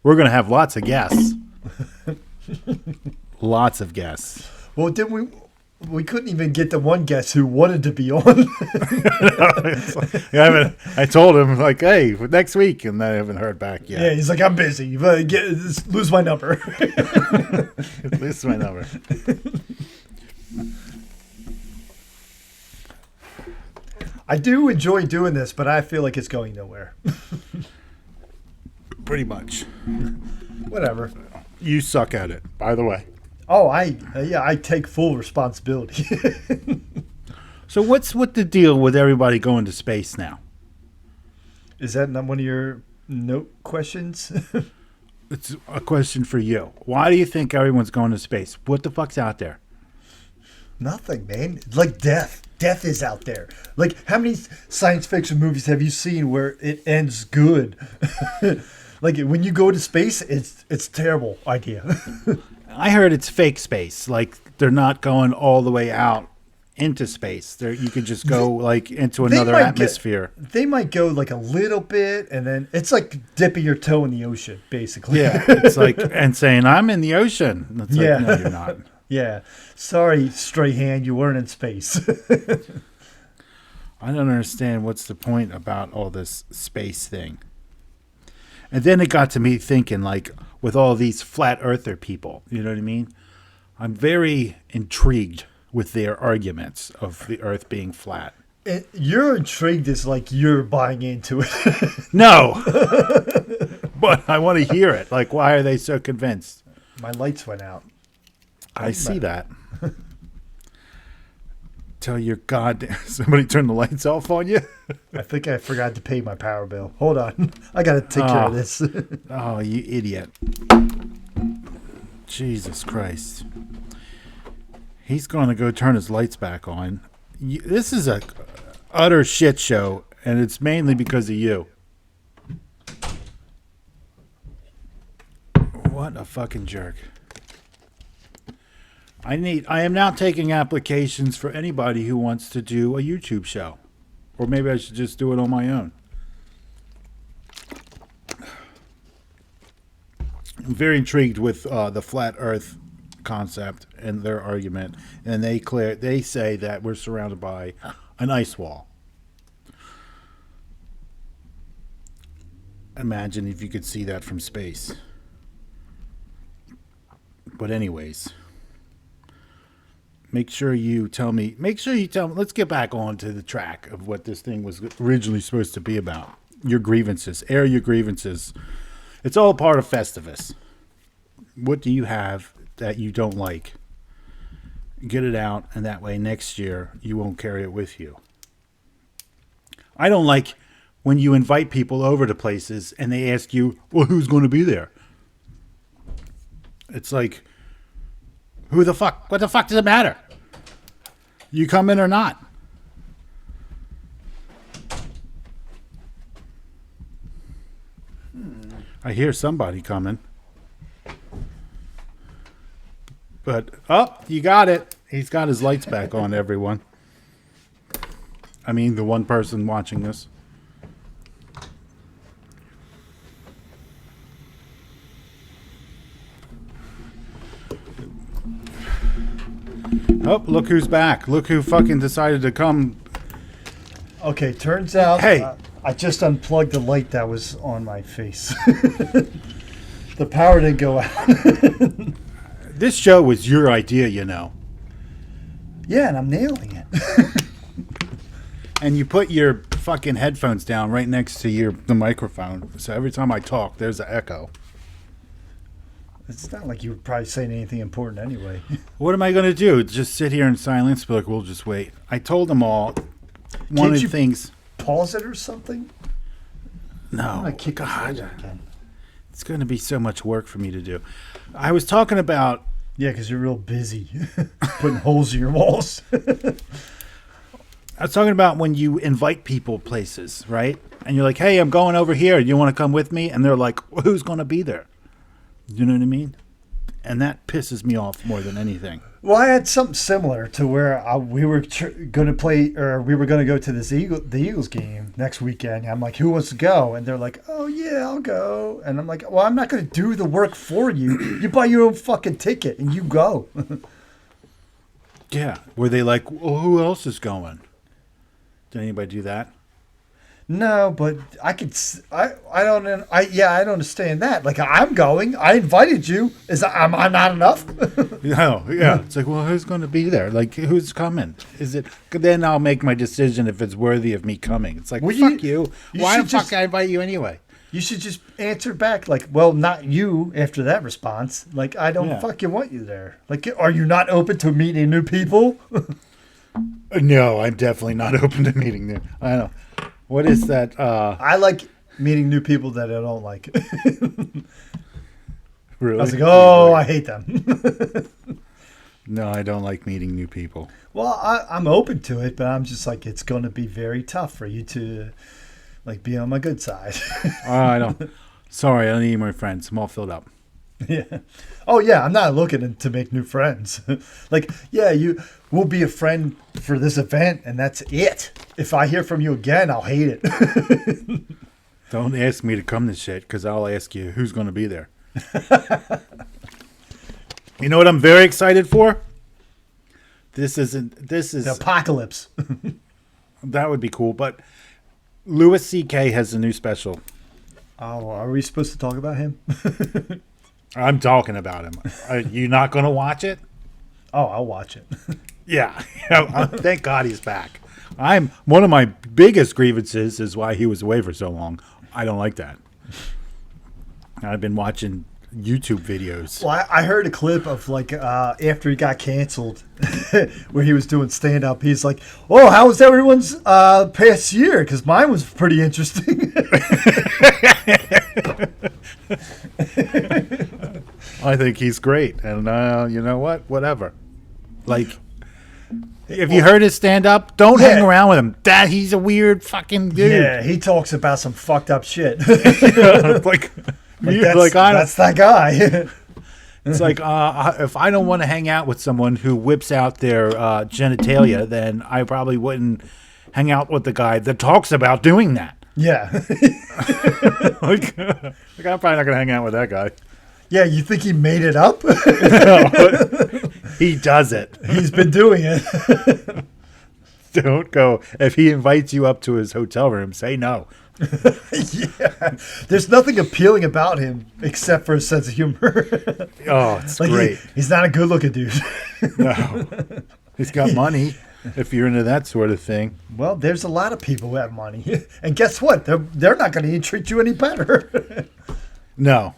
We're going to have lots of guests. Lots of guests. Well, didn't we couldn't even get the one guest who wanted to be on. I told him, like, hey, next week, and I haven't heard back Yeah, yet. he's like, I'm busy. Lose my number. This is my number. I do enjoy doing this, but I feel like it's going nowhere. Pretty much. Whatever. You suck at it, by the way. Oh, I take full responsibility. So what's with the deal with everybody going to space now? Is that not one of your note questions? It's a question for you. Why do you think everyone's going to space? What the fuck's out there? Nothing, man. Like death. Death is out there. Like, how many science fiction movies have you seen where it ends good? Like, when you go to space, it's a terrible idea. I heard it's fake space. Like, they're not going all the way out into space. You could just go, like, into another atmosphere. They might go, like, a little bit, and then it's like dipping your toe in the ocean, basically. Yeah, it's like, and saying, I'm in the ocean. It's like, Yeah. no, you're not. Yeah. Sorry, Strahan, you weren't in space. I don't understand what's the point about all this space thing. And then it got to me thinking, like, with all these flat earther people, you know what I mean? I'm very intrigued with their arguments of the earth being flat. You're intrigued as like you're buying into it. No! But I want to hear it. Like, why are they so convinced? My lights went out. I see that. Tell your goddamn somebody turn the lights off on you. I think I forgot to pay my power bill. Hold on. I got to take care of this. Oh, you idiot. Jesus Christ. He's going to go turn his lights back on. This is a utter shit show, and it's mainly because of you. What a fucking jerk. I am now taking applications for anybody who wants to do a YouTube show. Or maybe I should just do it on my own. I'm very intrigued with the flat earth concept and their argument. And they say that we're surrounded by an ice wall. Imagine if you could see that from space. But anyways, make sure you tell me, let's get back onto the track of what this thing was originally supposed to be about. Your grievances, air your grievances. It's all part of Festivus. What do you have that you don't like? Get it out, and that way next year you won't carry it with you. I don't like when you invite people over to places and they ask you, well, who's going to be there? It's like, who the fuck? What the fuck does it matter? You come in or not? I hear somebody coming. But, oh, you got it. He's got his lights back on, everyone. I mean, the one person watching this. Oh, look who's back. Look who fucking decided to come. Okay, turns out Hey. I just unplugged the light that was on my face. The power didn't go out. This show was your idea, you know. Yeah, and I'm nailing it. And you put your fucking headphones down right next to the microphone. So every time I talk, there's an echo. It's not like you were probably saying anything important anyway. What am I going to do? Just sit here in silence? Be like, we'll just wait. I told them all. One of the things. Pause it or something? No. I kick God. again. It's going to be so much work for me to do. I was talking about. Yeah, because you're real busy putting holes in your walls. I was talking about when you invite people places, right? And you're like, hey, I'm going over here. You want to come with me? And they're like, well, who's going to be there? You know what I mean? And that pisses me off more than anything. Well, I had something similar to where we were going to play, or we were going to go to the Eagles game next weekend. I'm like, who wants to go? And they're like, oh, yeah, I'll go. And I'm like, well, I'm not going to do the work for you. You buy your own fucking ticket and you go. Yeah. Were they like, well, who else is going? Did anybody do that? No, but I don't understand that. Like, I'm going. I invited you. Am I not enough? No, yeah. It's like, well, who's going to be there? Like, who's coming? Is it? Then I'll make my decision if it's worthy of me coming. It's like, Well, fuck you. Why the should fuck I invite you anyway? You should just answer back like, well, not you after that response. Like, I don't fucking want you there. Like, are you not open to meeting new people? No, I'm definitely not open to meeting them. I don't know. What is that? I like meeting new people that I don't like. Really? I was like, oh, I hate them. No, I don't like meeting new people. Well, I'm open to it, but I'm just like, it's going to be very tough for you to like be on my good side. I don't. Sorry, I don't need more friends. I'm all filled up. Yeah. Oh, yeah. I'm not looking to make new friends. Like, yeah, you will be a friend for this event, and that's it. If I hear from you again, I'll hate it. Don't ask me to come to shit, because I'll ask you who's going to be there. You know what I'm very excited for? This is The apocalypse. that would be cool. But Louis C.K. has a new special. Oh, are we supposed to talk about him? I'm talking about him. Are you not going to watch it? Oh, I'll watch it. Yeah. Thank God he's back. One of my biggest grievances is why he was away for so long. I don't like that. I've been watching YouTube videos. Well, I heard a clip of like after he got canceled, where he was doing stand up. He's like, "Oh, how was everyone's past year? Because mine was pretty interesting." I think he's great, and you know what? Whatever. Like, if you heard his stand up, don't hang around with him. He's a weird fucking dude. Yeah, he talks about some fucked up shit. like that's that guy. It's like if I don't want to hang out with someone who whips out their genitalia, then I probably wouldn't hang out with the guy that talks about doing that. Yeah. like I'm probably not gonna hang out with that guy. Yeah, you think he made it up? He does it. He's been doing it. Don't go. If he invites you up to his hotel room, say no. Yeah. There's nothing appealing about him except for his sense of humor. Oh, it's like great. He's not a good looking dude. No. He's got money, if you're into that sort of thing. Well, there's a lot of people who have money. And guess what? They're not going to treat you any better. No.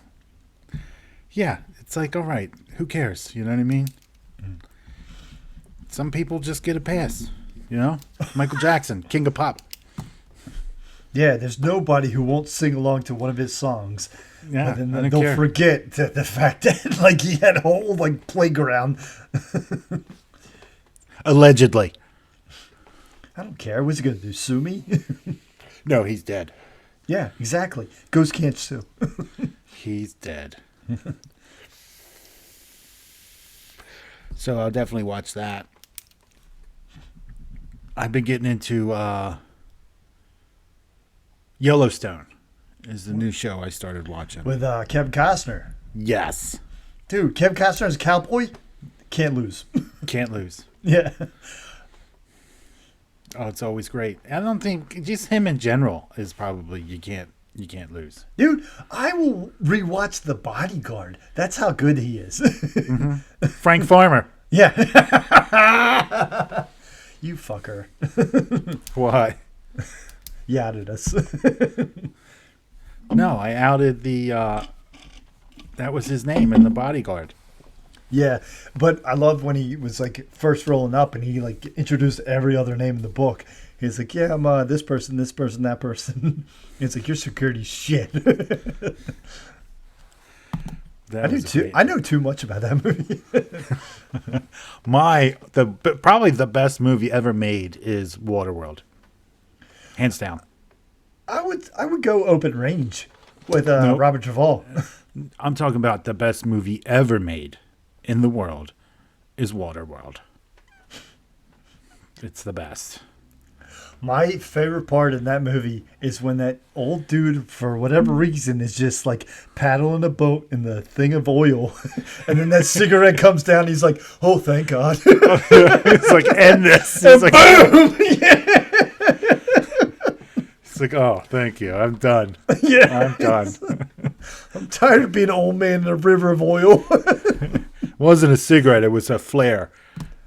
Yeah, it's like, all right, who cares? You know what I mean? Some people just get a pass, you know? Michael Jackson, king of pop. Yeah, there's nobody who won't sing along to one of his songs. Yeah, And I then don't they'll care. forget the fact that like he had a whole like playground. Allegedly. I don't care. What's he going to do? Sue me? No, he's dead. Yeah, exactly. Ghosts can't sue. He's dead. So I'll definitely watch that. I've been getting into Yellowstone is the new show I started watching. With Kevin Costner. Yes. Dude, Kevin Costner as a cowboy? Can't lose. Can't lose. Yeah. Oh, it's always great. I don't think just him in general is probably you can't lose. Dude, I will rewatch The Bodyguard. That's how good he is. Frank Farmer. Yeah. You fucker. Why? You outed us. No, I outed the that was his name in The Bodyguard. Yeah, but I love when he was like first rolling up and he like introduced every other name in the book. He's like, yeah, I'm this person, that person. It's like, your security shit. I know too much about that movie. Probably the best movie ever made is Waterworld. Hands down. I would go Open Range with Nope. Robert Duvall. I'm talking about the best movie ever made in the world is Waterworld. It's the best. My favorite part in that movie is when that old dude, for whatever reason, is just like paddling a boat in the thing of oil. And then that cigarette comes down. And he's like, oh, thank God. It's like, end this. It's like, Boom! Yeah. It's like, oh, thank you. I'm done. Yeah. I'm done. I'm tired of being an old man in a river of oil. It wasn't a cigarette. It was a flare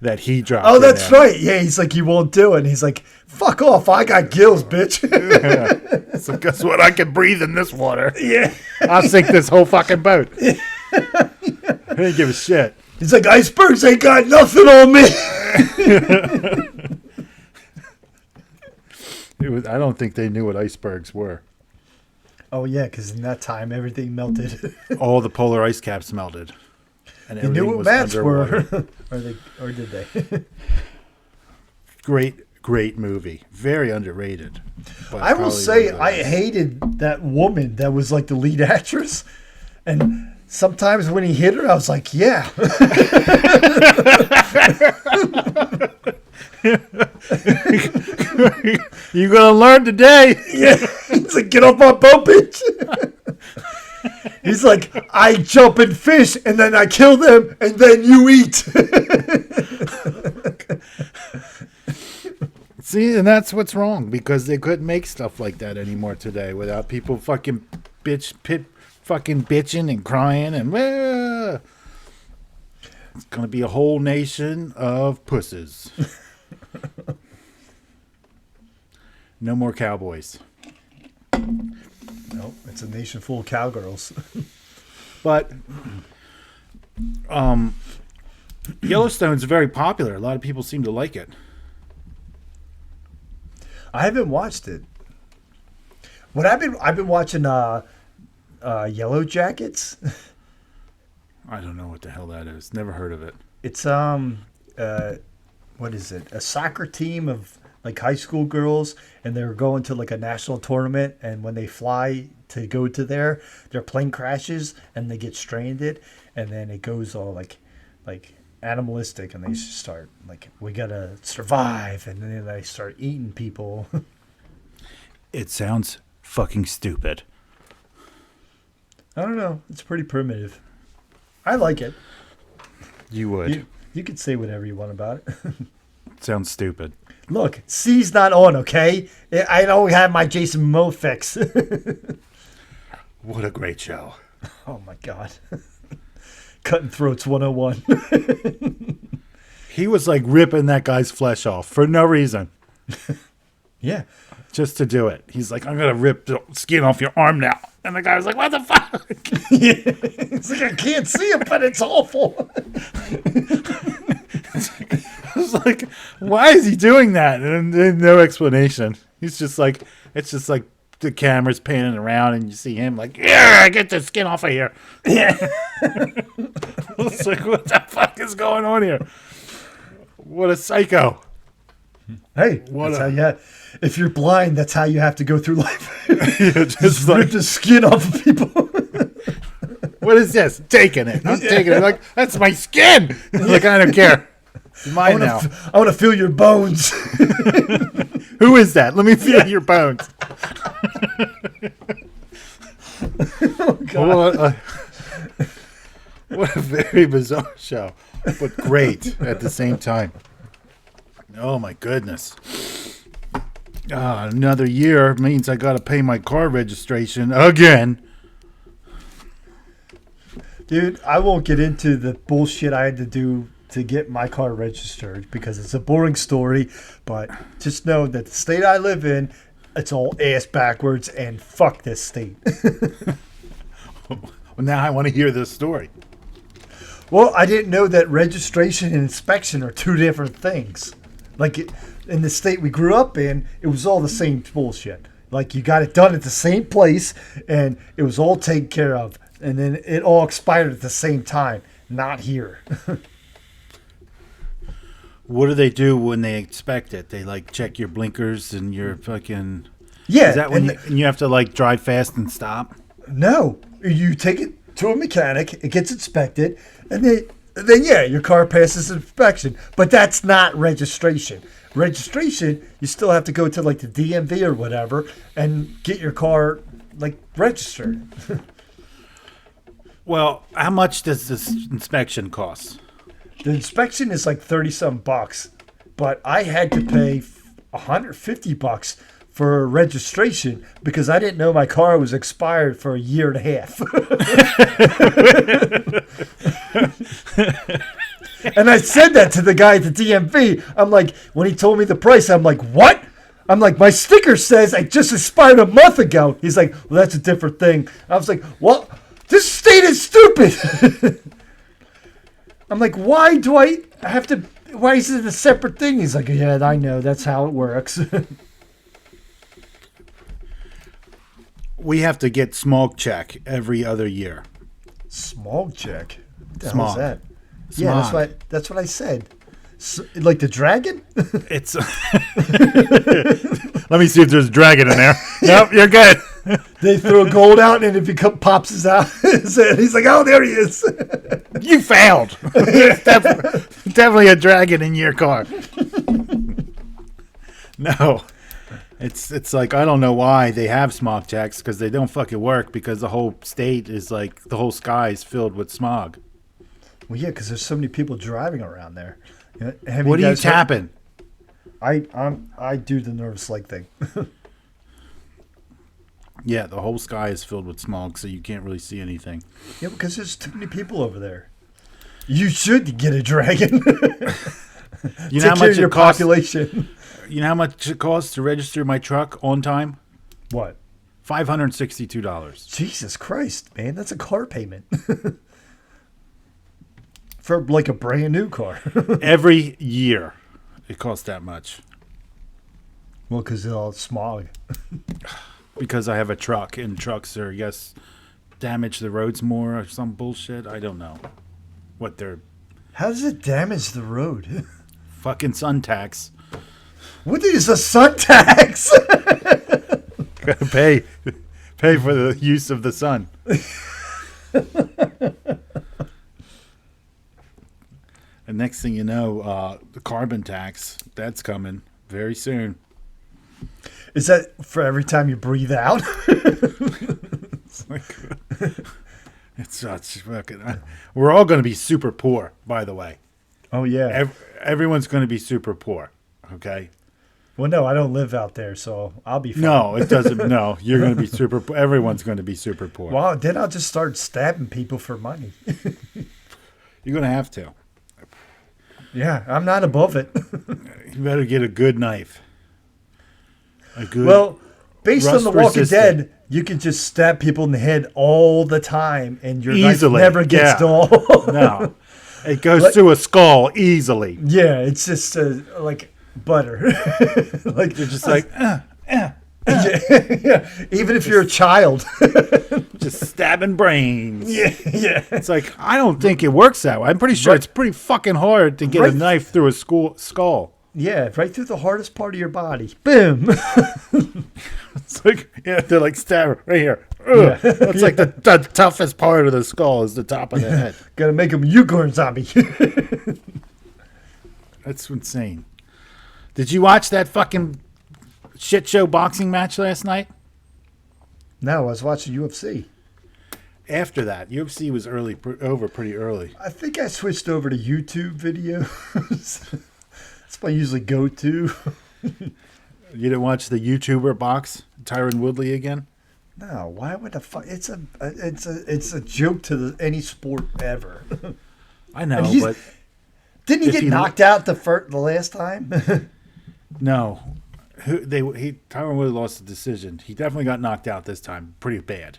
that he dropped. Oh, in that's there. right. Yeah, he's like, he won't do it. And he's like, fuck off. I got gills, bitch. So guess what? I can breathe in this water. Yeah. I'll sink this whole fucking boat. I didn't give a shit. He's like, icebergs ain't got nothing on me. I don't think they knew what icebergs were. Oh, yeah, because in that time, everything melted. All the polar ice caps melted. And They knew everything what was mats underwater. were. or did they? Great movie. Very underrated. But I will probably say, one of the I best. hated that woman that was like the lead actress. And sometimes when he hit her, I was like, yeah. You're gonna learn today. Yeah. He's like, get off my boat, bitch. He's like, I jump and fish, and then I kill them, and then you eat. See, and that's what's wrong because they couldn't make stuff like that anymore today without people fucking bitching and crying and it's gonna be a whole nation of pusses. No more cowboys. No, it's a nation full of cowgirls. But Yellowstone's very popular. A lot of people seem to like it. I haven't watched it. What I've been watching Yellow Jackets. I don't know what the hell that is. Never heard of it. It's what is it? A soccer team of like high school girls, and they're going to like a national tournament. And when they fly to go to there, their plane crashes and they get stranded. And then it goes all like animalistic, and they just start like, we gotta survive, and then they start eating people. It sounds fucking stupid. I don't know. It's pretty primitive. I like it. You would. You could say whatever you want about it. Sounds stupid. Look, C's not on, okay? I don't have my Jason Momoa fix. What a great show. Oh my god. Cutting Throats 101. He was like ripping that guy's flesh off for no reason. Yeah. Just to do it. He's like, I'm going to rip the skin off your arm now. And the guy was like, what the fuck? Yeah. It's like, I can't see it, but it's awful. I was like, why is he doing that? And no explanation. He's just like, it's just like the camera's panning around and you see him like, yeah, get the skin off of here. Yeah. I was like, what the fuck is going on here? What a psycho. Hey, What that's how if you're blind, that's how you have to go through life. Yeah, Just rip the skin off of people. What is this? Taking it. I'm taking it. Like, that's my skin. Like, I don't care. It's mine now. I want to feel your bones. Who is that? Let me feel your bones. What a very bizarre show, but great at the same time. Oh my goodness. Another year means I got to pay my car registration again. Dude, I won't get into the bullshit I had to do to get my car registered because it's a boring story, but just know that the state I live in, it's all ass backwards, and fuck this state. Well, now I want to hear this story. Well, I didn't know that registration and inspection are two different things. Like in the state we grew up in, it was all the same bullshit. Like you got it done at the same place, and it was all taken care of, and then it all expired at the same time. Not here. What do they do when they inspect it? They like check your blinkers and your fucking. Yeah. Is that when you have to like drive fast and stop? No, you take it to a mechanic, it gets inspected, and then yeah, your car passes inspection. But that's not registration. Registration, you still have to go to like the DMV or whatever and get your car like registered. Well, how much does this inspection cost? The inspection is like $30-some, but I had to pay $150 for registration because I didn't know my car was expired for a year and a half. And I said that to the guy at the DMV. I'm like, when he told me the price, I'm like, what? I'm like, my sticker says I just expired a month ago. He's like, well, that's a different thing. I was like, well, this state is stupid. I'm like, why do I have to, why is it a separate thing? He's like, yeah, I know. That's how it works. We have to get smog check every other year. Smog check? What the hell Smog. is that? Smog. Yeah, that's what I said. Like the dragon? It's. Let me see if there's a dragon in there. Nope, you're good. They throw gold out and it pops his out. He's like, oh, there he is. You failed. Definitely a dragon in your car. No. It's like, I don't know why they have smog checks because they don't fucking work because the whole state is like, the whole sky is filled with smog. Well, yeah, because there's so many people driving around there. What are you tapping? I do the nervous leg thing. Yeah, the whole sky is filled with smog, so you can't really see anything. Yeah, because there's too many people over there. You should get a dragon. You know how Take care much of your it costs? population. You know how much it costs to register my truck on time? What? $562 Jesus Christ, man, that's a car payment for like a brand new car. every year. It costs that much Well, because it's all smog. because I have a truck, and trucks are damage the roads more or some bullshit. I don't know what they're How does it damage the road? fucking sun tax. What is a sun tax? Gotta pay for the use of the sun. And next thing you know, the carbon tax, that's coming very soon. Is that for every time you breathe out? It's like, it's such fucking. We're all going to be super poor, by the way. Oh yeah. Everyone's going to be super poor. Okay. Well, no, I don't live out there, so I'll be fine. No, it doesn't. No, you're going to be super. Everyone's going to be super poor. Well, then I'll just start stabbing people for money. You're going to have to. Yeah, I'm not above it. You better get a good knife. A good. Well, based on The Walking Rust-resistant. Dead, you can just stab people in the head all the time, and your Easily, knife never gets yeah. dull. No, it goes But- through a skull easily. Yeah, it's just like butter. Like You're just like, yeah, even if you're a child. just stabbing brains. Yeah. It's like, I don't think it works that way. I'm pretty sure Right. it's pretty fucking hard to get a Right. knife through a skull. Yeah, right through the hardest part of your body. Boom. It's like, yeah, they're like, stab right here. Ugh. Yeah. That's like the toughest part of the skull is the top of the head. Gotta make him a unicorn zombie. That's insane. Did you watch that fucking shit show boxing match last night? No, I was watching UFC. After that, UFC was over pretty early. I think I switched over to YouTube videos. That's my usually go-to. You didn't watch the YouTuber box Tyron Woodley again? No, why would the fuck? It's a joke to any sport ever. I know, And he's- but Didn't he If get he- knocked out the last time? no. Tyron Woodley lost the decision. He definitely got knocked out this time, pretty bad.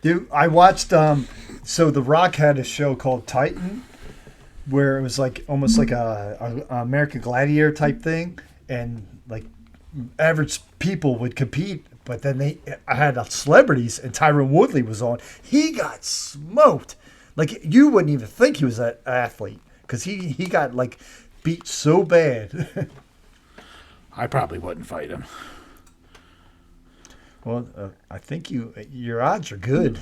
Dude, I watched. So The Rock had a show called Titan, where it was like almost like a American Gladiator type thing, and like average people would compete. But then I had celebrities, and Tyron Woodley was on. He got smoked. Like you wouldn't even think he was an athlete because he got like beat so bad. I probably wouldn't fight him. Well, I think your odds are good.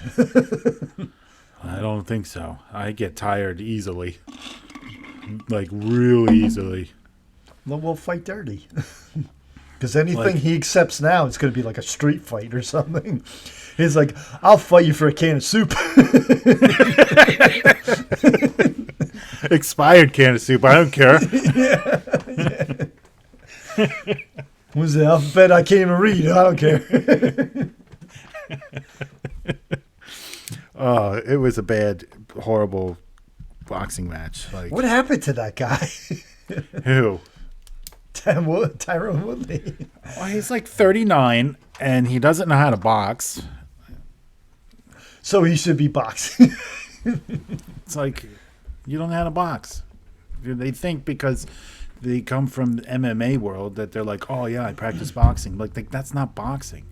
I don't think so. I get tired easily. Like, real easily. Well, we'll fight dirty. Because anything Like- he accepts now, it's going to be like a street fight or something. He's like, I'll fight you for a can of soup. Expired can of soup. I don't care. What's the alphabet? I can't even read. I don't care. Oh, it was a bad, horrible boxing match. Like, What happened to that guy? who? Tyrone Woodley. Well, he's like 39, and he doesn't know how to box. So he should be boxing. It's like, you don't know how to box. They think because they come from the MMA world that they're like, oh, yeah, I practice boxing. Like that's not boxing.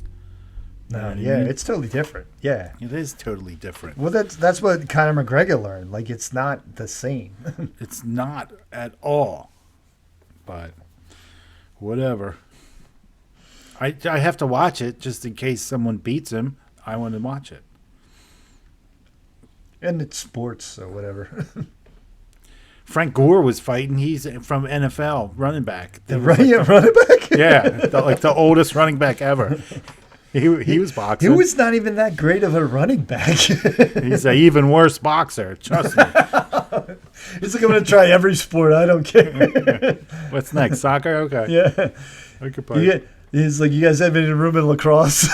No, what I yeah, mean? it's totally different. Yeah. It is totally different. Well, that's what Conor McGregor learned. Like, it's not the same. It's not at all. But whatever. I have to watch it just in case someone beats him. I want to watch it. And it's sports, so whatever. Frank Gore was fighting. He's from NFL running back. The It was like running back? yeah, the oldest running back ever. He was He boxing. was not even that great of a running back. He's an even worse boxer. Trust me. He's like, I'm going to try every sport. I don't care. What's next? Soccer? Okay. Yeah. I could play. He's like, you guys have been in a room in lacrosse?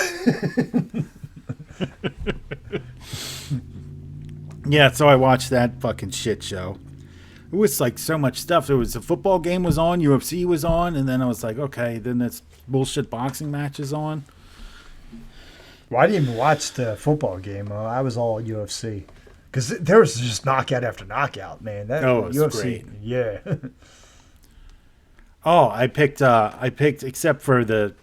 Yeah, so I watched that fucking shit show. It was like so much stuff. There was a football game was on, UFC was on, and then I was like, okay, then this bullshit boxing match is on. Well, I didn't even watch the football game. I was all UFC because there was just knockout after knockout, man. That Oh, it was UFC, great. yeah. Oh, I picked except for the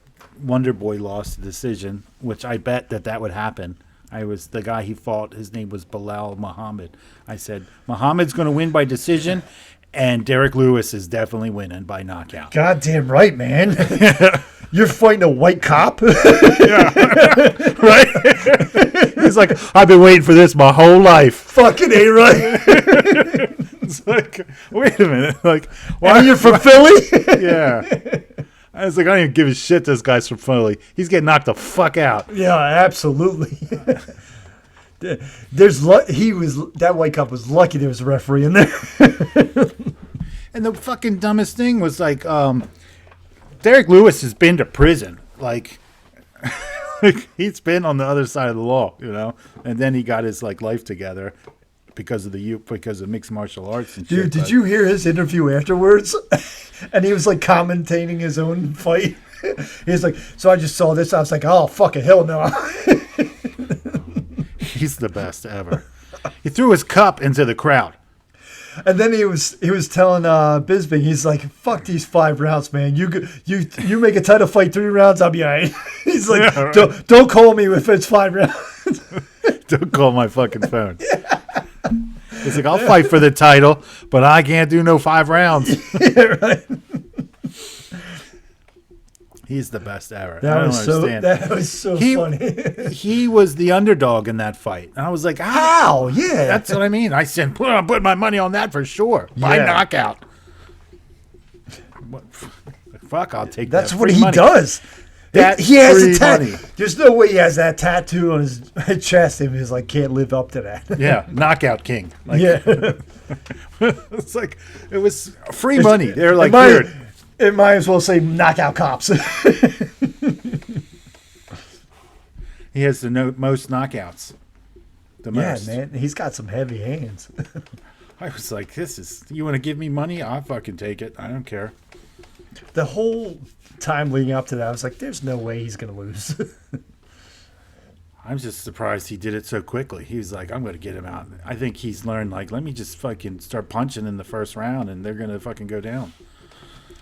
Wonder Boy lost the decision, which I bet that would happen. I was the guy he fought. His name was Bilal Muhammad. I said Muhammad's going to win by decision, and Derek Lewis is definitely winning by knockout. Goddamn right, man. You're fighting a white cop. Right? He's like, I've been waiting for this my whole life. Fucking A, right? It's like, wait a minute, like, Why you're from Philly? Yeah. I was like, I don't even give a shit. This guy's from Philly. He's getting knocked the fuck out. Yeah, absolutely. That white cop was lucky there was a referee in there. And the fucking dumbest thing was like, Derek Lewis has been to prison. Like, he's been on the other side of the law, you know. And then he got his like life together because of mixed martial arts and shit. Dude, did you hear his interview afterwards? And he was like commentating his own fight. He's like, so I just saw this. I was like, oh, fucking hell no. He's the best ever. He threw his cup into the crowd. And then he was telling Bisping, he's like, fuck these 5 rounds, man. You make a title fight 3 rounds, I'll be all right. He's like, Yeah, right. don't call me if it's 5 rounds. Don't call my fucking phone. He's like, I'll fight for the title, but I can't do no 5 rounds. Yeah, right. He's the best ever. I That don't was understand. so He- funny. He was the underdog in that fight. And I was like, How? Yeah. That's what I mean. I said, I'm putting my money on that for sure. By Yeah. knockout. What, fuck, I'll take That's that. what Free he money. does. That's He has free a tattoo. money. There's no way he has that tattoo on his chest and he's like, can't live up to that. Yeah, knockout king. Like, Yeah. It's like, it was free money. They're like, It might as well say knockout cops. he has the most knockouts. The Yeah, most. man. He's got some heavy hands. I was like, you want to give me money? I'll fucking take it. I don't care. The whole time leading up to that, I was like, there's no way he's going to lose. I'm just surprised he did it so quickly. He was like, I'm going to get him out. I think he's learned, like, let me just fucking start punching in the first round and they're going to fucking go down.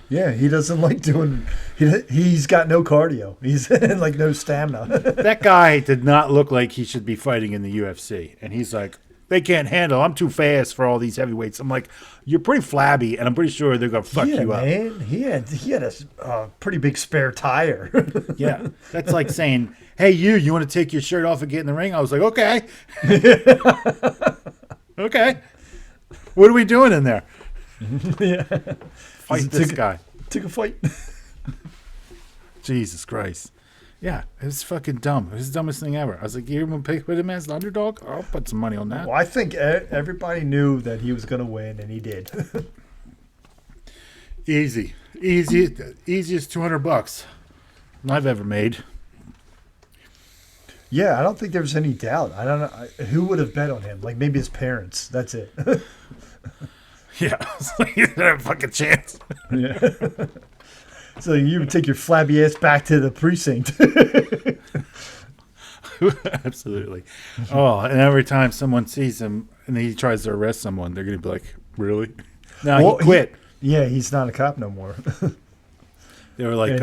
Yeah, he doesn't like doing. He's got no cardio. He's like no stamina. That guy did not look like he should be fighting in the UFC. And he's like, they can't handle. I'm too fast for all these heavyweights. I'm like, you're pretty flabby, and I'm pretty sure they're going to fuck yeah, you up. man. He had a pretty big spare tire. Yeah. That's like saying, hey, you want to take your shirt off and get in the ring? I was like, okay. Okay. What are we doing in there? Yeah. Fight this guy. Took a fight. Jesus Christ. Yeah, it was fucking dumb. It was the dumbest thing ever. I was like, you're going to put him as the underdog? I'll put some money on that. Well, I think everybody knew that he was going to win, and he did. Easy. Easiest $200 I've ever made. Yeah, I don't think there was any doubt. I don't know who would have bet on him. Like maybe his parents. That's it. Yeah. You didn't have a fucking chance. Yeah. So you would take your flabby ass back to the precinct. Absolutely. Oh, and every time someone sees him and he tries to arrest someone, they're going to be like, really? No, Well, he quit. Yeah, he's not a cop no more. They were like,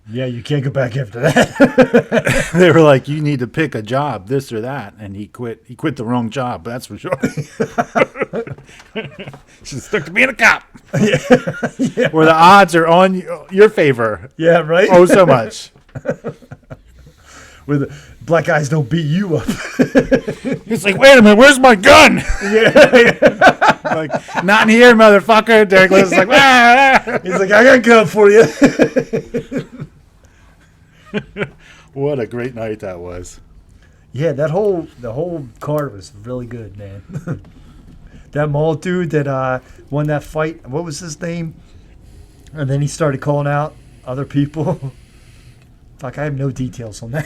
Yeah, you can't go back after that. they were like, you need to pick a job, this or that, and he quit. He quit the wrong job. That's for sure. Should have stuck to being a cop. Yeah. Where the odds are on your favor. Yeah, right? Oh, so much. Where the black guys don't beat you up. He's like, wait a minute, where's my gun? Yeah. Like, not in here, motherfucker. Derek Lewis is like, ah. He's like, I got a gun for you. What a great night that was. Yeah, the whole card was really good, man. That Maul dude that won that fight, what was his name? And then he started calling out other people. Fuck, I have no details on that.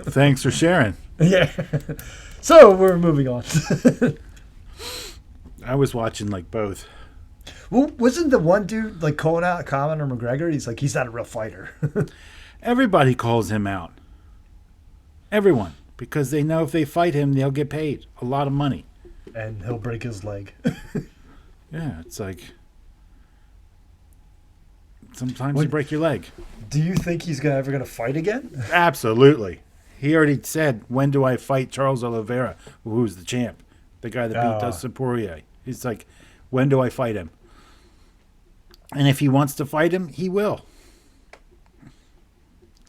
Thanks for sharing. Yeah. So we're moving on. I was watching like both. Well, wasn't the one dude like calling out Conor McGregor? He's like, he's not a real fighter. Everybody calls him out. Everyone. Because they know if they fight him, they'll get paid a lot of money. And he'll break his leg. Yeah, it's like sometimes you break your leg. Do you think he's ever gonna fight again? Absolutely. He already said, when do I fight Charles Oliveira, who's the champ? The guy that beat Dustin Poirier. He's like, when do I fight him? And if he wants to fight him, he will.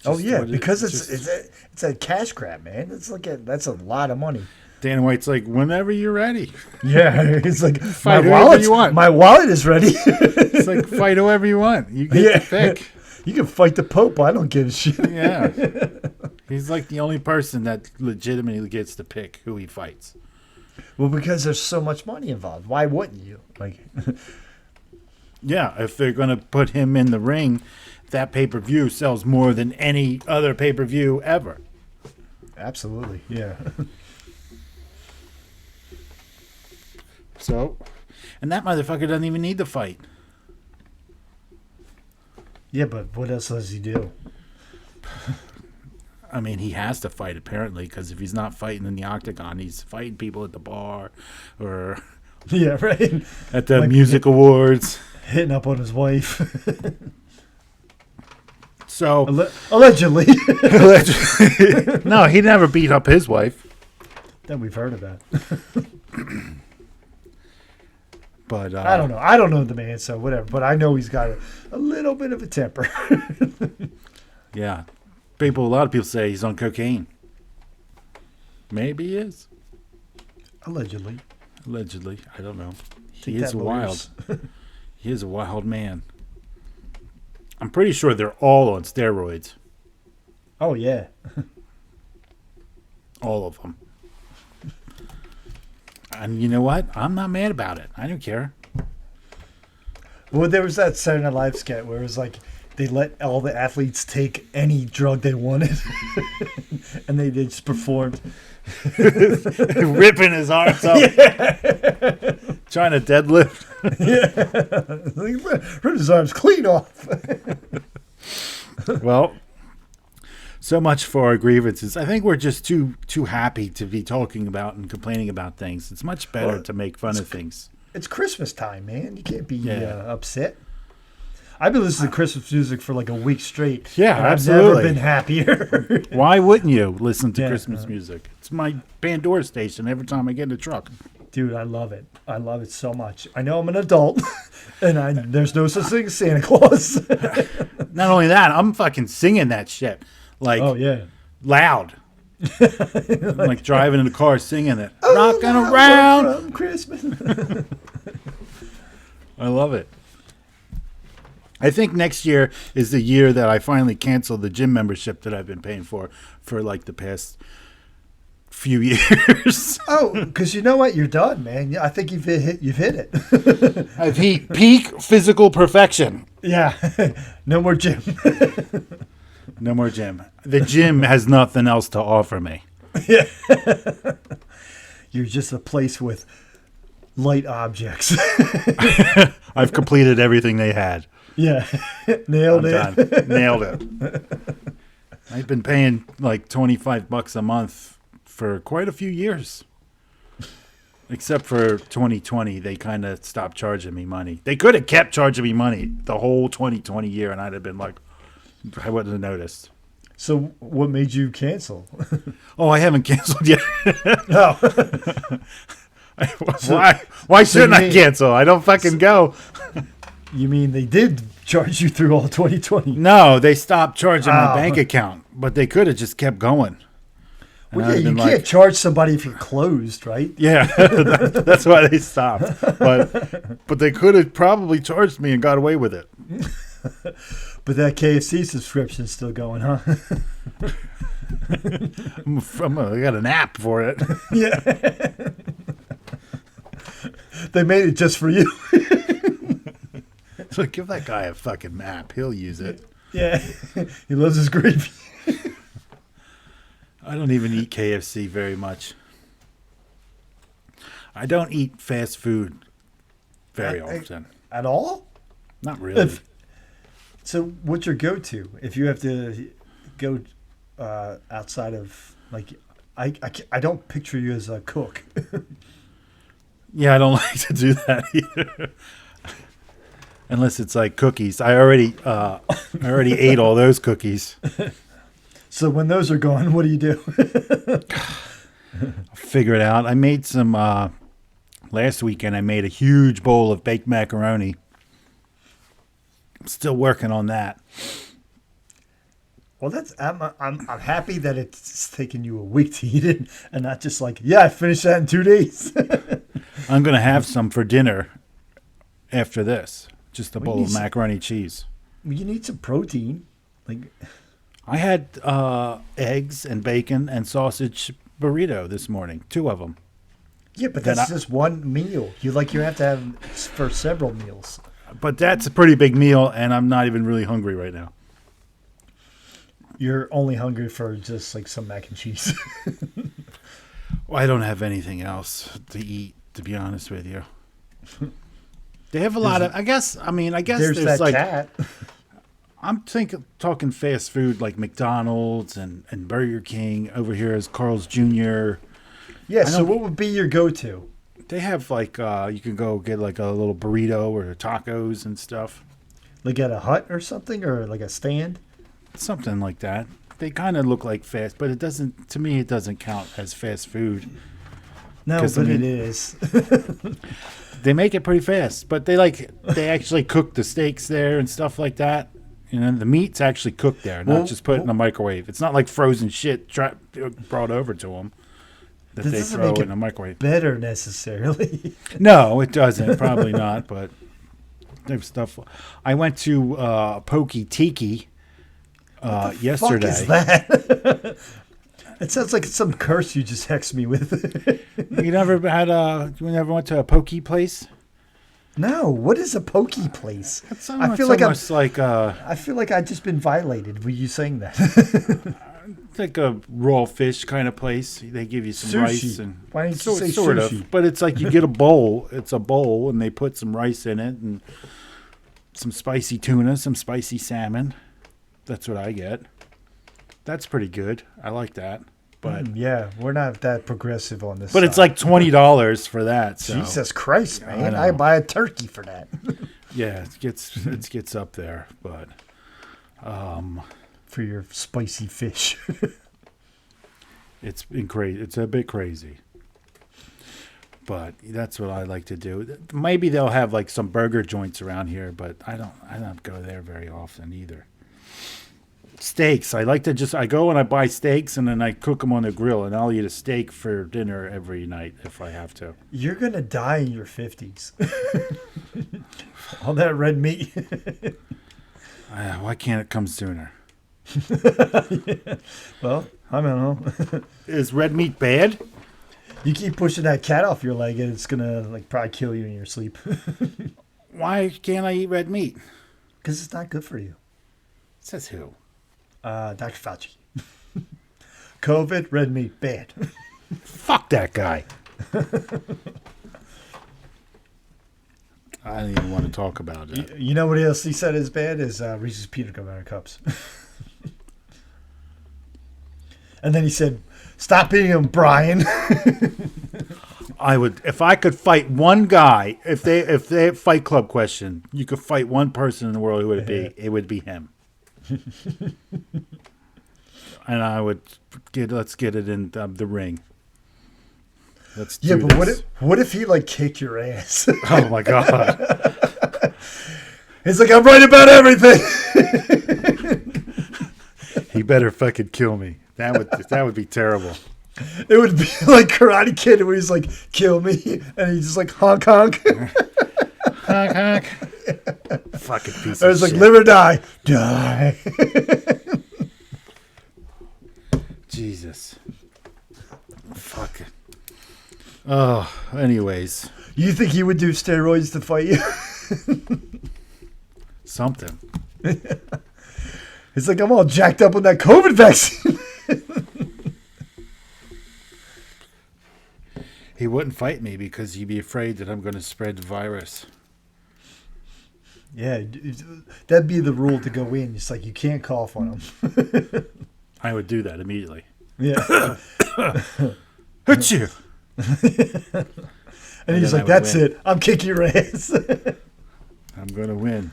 Because it's a cash grab, man. That's a lot of money. Dana White's like, whenever you're ready. Yeah, it's like Fight whoever you want. My wallet is ready. It's like, fight whoever you want. You get to pick. You can fight the Pope. I don't give a shit. Yeah. He's like the only person that legitimately gets to pick who he fights. Well, because there's so much money involved. Why wouldn't you? Yeah, if they're going to put him in the ring, that pay-per-view sells more than any other pay-per-view ever. Absolutely, yeah. So, and that motherfucker doesn't even need to fight. Yeah, but what else does he do? I mean, he has to fight, apparently, because if he's not fighting in the octagon, he's fighting people at the bar or Yeah, right. at the music awards. Hitting up on his wife. So Allegedly. No, he never beat up his wife. That we've heard about. But I don't know. I don't know the man, so whatever. But I know he's got a little bit of a temper. Yeah. A lot of people say he's on cocaine. Maybe he is. Allegedly. I don't know. Take He is that, wild. lawyers. He is a wild man. I'm pretty sure they're all on steroids. Oh, yeah. All of them. And you know what? I'm not mad about it. I don't care. Well, there was that Saturday Night Live sketch where it was like they let all the athletes take any drug they wanted. And they just performed. Ripping his arms up. Yeah. Trying to deadlift. Yeah. Rip his arms clean off. Well, so much for our grievances. I think we're just too happy to be talking about and complaining about things. It's much better to make fun of things. It's Christmas time, man. You can't be upset. I've been listening to Christmas music for like a week straight. Yeah, and absolutely. I've never been happier. Why wouldn't you listen to Yeah. Christmas music? It's my Pandora station every time I get in the truck. Dude, I love it. I love it so much. I know I'm an adult, and there's no such thing as Santa Claus. Not only that, I'm fucking singing that shit. Like, Oh, yeah. loud. I'm like driving in the car singing it. Oh, Rocking around. From Christmas. I love it. I think next year is the year that I finally cancel the gym membership that I've been paying for like the past few years. Oh, because you know what? You're done, man. I think you've hit it. I've hit peak physical perfection. Yeah. No more gym. No more gym. The gym has nothing else to offer me. You're just a place with light objects. I've completed everything they had. Yeah. Nailed it. Done. Nailed it. I've been paying like $25 a month for quite a few years. Except for 2020, they kind of stopped charging me money. They could have kept charging me money the whole 2020 year, and I'd have been like, I wouldn't have noticed. So what made you cancel? Oh, I haven't canceled yet. Oh. Why shouldn't I cancel? I don't fucking go. You mean they did charge you through all 2020? No, they stopped charging my bank account, but they could have just kept going. And Well, yeah, I'd you been can't charge somebody if you're closed, right? Yeah, that's why they stopped. But they could have probably charged me and got away with it. But that KFC subscription's still going, huh? I got an app for it. Yeah. They made it just for you. So give that guy a fucking map. He'll use it. Yeah. He loves his gravy. I don't even eat KFC very much. I don't eat fast food very often. At all? Not really. So what's your go-to if you have to go outside of Like, I don't picture you as a cook. Yeah, I don't like to do that either. Unless it's like cookies. I already ate all those cookies. So when those are gone, what do you do? Figure it out. I made some last weekend. I made a huge bowl of baked macaroni. I'm still working on that. Well, I'm happy that it's taken you a week to eat it, and not just like, yeah, I finished that in 2 days. I'm gonna have some for dinner after this. Just a We bowl need of some- macaroni cheese. You need some protein. Like, I had eggs and bacon and sausage burrito this morning. 2 of them. yeah, but Then that's I- just one meal. You have to have for several meals. But that's a pretty big meal, and I'm not even really hungry right now. You're only hungry for just like some mac and cheese. Well, I don't have anything else to eat, to be honest with you. They have a lot of. I guess There's there's that like. cat. I'm talking fast food like McDonald's and Burger King. Over here is Carl's Jr. Yeah. I So know- what would be your go-to? They have like you can go get like a little burrito or tacos and stuff, Like at a hut or something, or like a stand? something like that. They kind of look like fast, but it doesn't. To me, it doesn't count as fast food. No, 'Cause, but I mean- it is. They make it pretty fast, but they actually cook the steaks there and stuff like that. You know, the meat's actually cooked there, not Well, just put in a microwave. It's not like frozen shit brought over to them that This they doesn't throw make it in a microwave. Better necessarily. No, it doesn't. Probably not. But there's stuff. I went to Pokey Tiki yesterday. Fuck is that? It sounds like some curse you just hexed me with. You never went to a pokey place? No, what is a pokey place? It's I feel like I'm. almost like I feel like I've just been violated with you saying that. it's like a raw fish kind of place. They give you some rice Sushi. and Why didn't you say sort sushi? of, but it's like you get a bowl. It's a bowl, and they put some rice in it and some spicy tuna, some spicy salmon. That's what I get. That's pretty good. I like that. But Yeah, we're not that progressive on this. but it's side. like $20 for that. So Jesus Christ, man! know. I buy a turkey for that. yeah, it gets up there. But For your spicy fish. it's been crazy. It's a bit crazy. But that's what I like to do. Maybe they'll have like some burger joints around here, but I don't go there very often either. Steaks. I go and I buy steaks and then I cook them on the grill, and I'll eat a steak for dinner every night if I have to. You're gonna die in your 50s. All that red meat. Why can't it come sooner? Well, I don't know. Is red meat bad? You keep pushing that cat off your leg, and it's gonna like probably kill you in your sleep. Why can't I eat red meat? Because it's not good for you. Says who? Dr. Fauci. COVID, red meat, bad. Fuck that guy. I don't even want to talk about it. You know what else he said is bad? Is Reese's peanut butter cups. And then he said, "Stop eating them, Brian." I would, if I could fight one guy, if they Fight Club question, you could fight one person in the world, who would it be? It would be him. And I would let's get it in the ring. Let's do Yeah, but this. what if he like kicked your ass? Oh my god! He's like, "I'm right about everything." He better fucking kill me. That would be terrible. It would be like Karate Kid, where he's like, "Kill me," and he's just like, "Honk honk." Honk, honk. Fucking piece I of was like, shit. "Live or die, die." Jesus. Fuck it. Oh, anyways, You think he would do steroids to fight you? something. It's like, I'm all jacked up on that COVID vaccine. He wouldn't fight me because he'd be afraid that I'm going to spread the virus. Yeah, that'd be the rule to go in. It's like you can't cough on him. I would do that immediately. Yeah. Hit you. And he's then like, I would "That's win. it. I'm kicking your ass." I'm gonna win.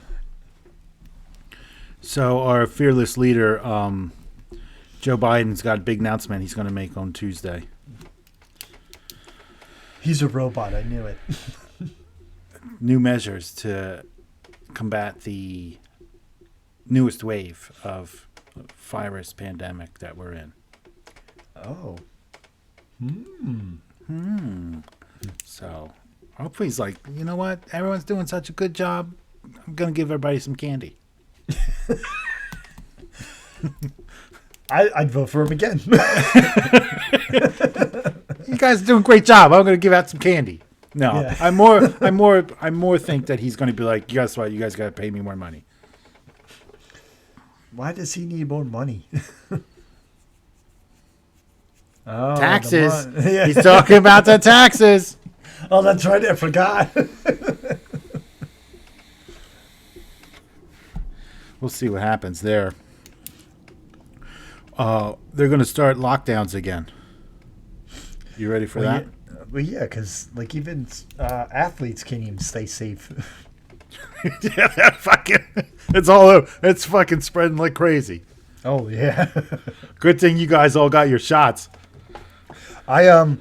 So our fearless leader, Joe Biden's got a big announcement he's gonna make on Tuesday. He's a robot. I knew it. New measures to combat the newest wave of virus pandemic that we're in. Oh. So hopefully he's like, you know what? Everyone's doing such a good job. I'm gonna give everybody some candy. I'd vote for him again. You guys are doing a great job. I'm gonna give out some candy. No, Yeah. I more think that he's gonna be like, guess what? You guys gotta pay me more money. Why does he need more money? Oh, Taxes. Yeah. He's talking about the taxes. Oh, that's right. I forgot. We'll see what happens there. They're gonna start lockdowns again. You ready for that? Well, yeah, because like even athletes can't even stay safe. Yeah, that fucking. It's all over. It's fucking spreading like crazy. Oh yeah. Good thing you guys all got your shots. I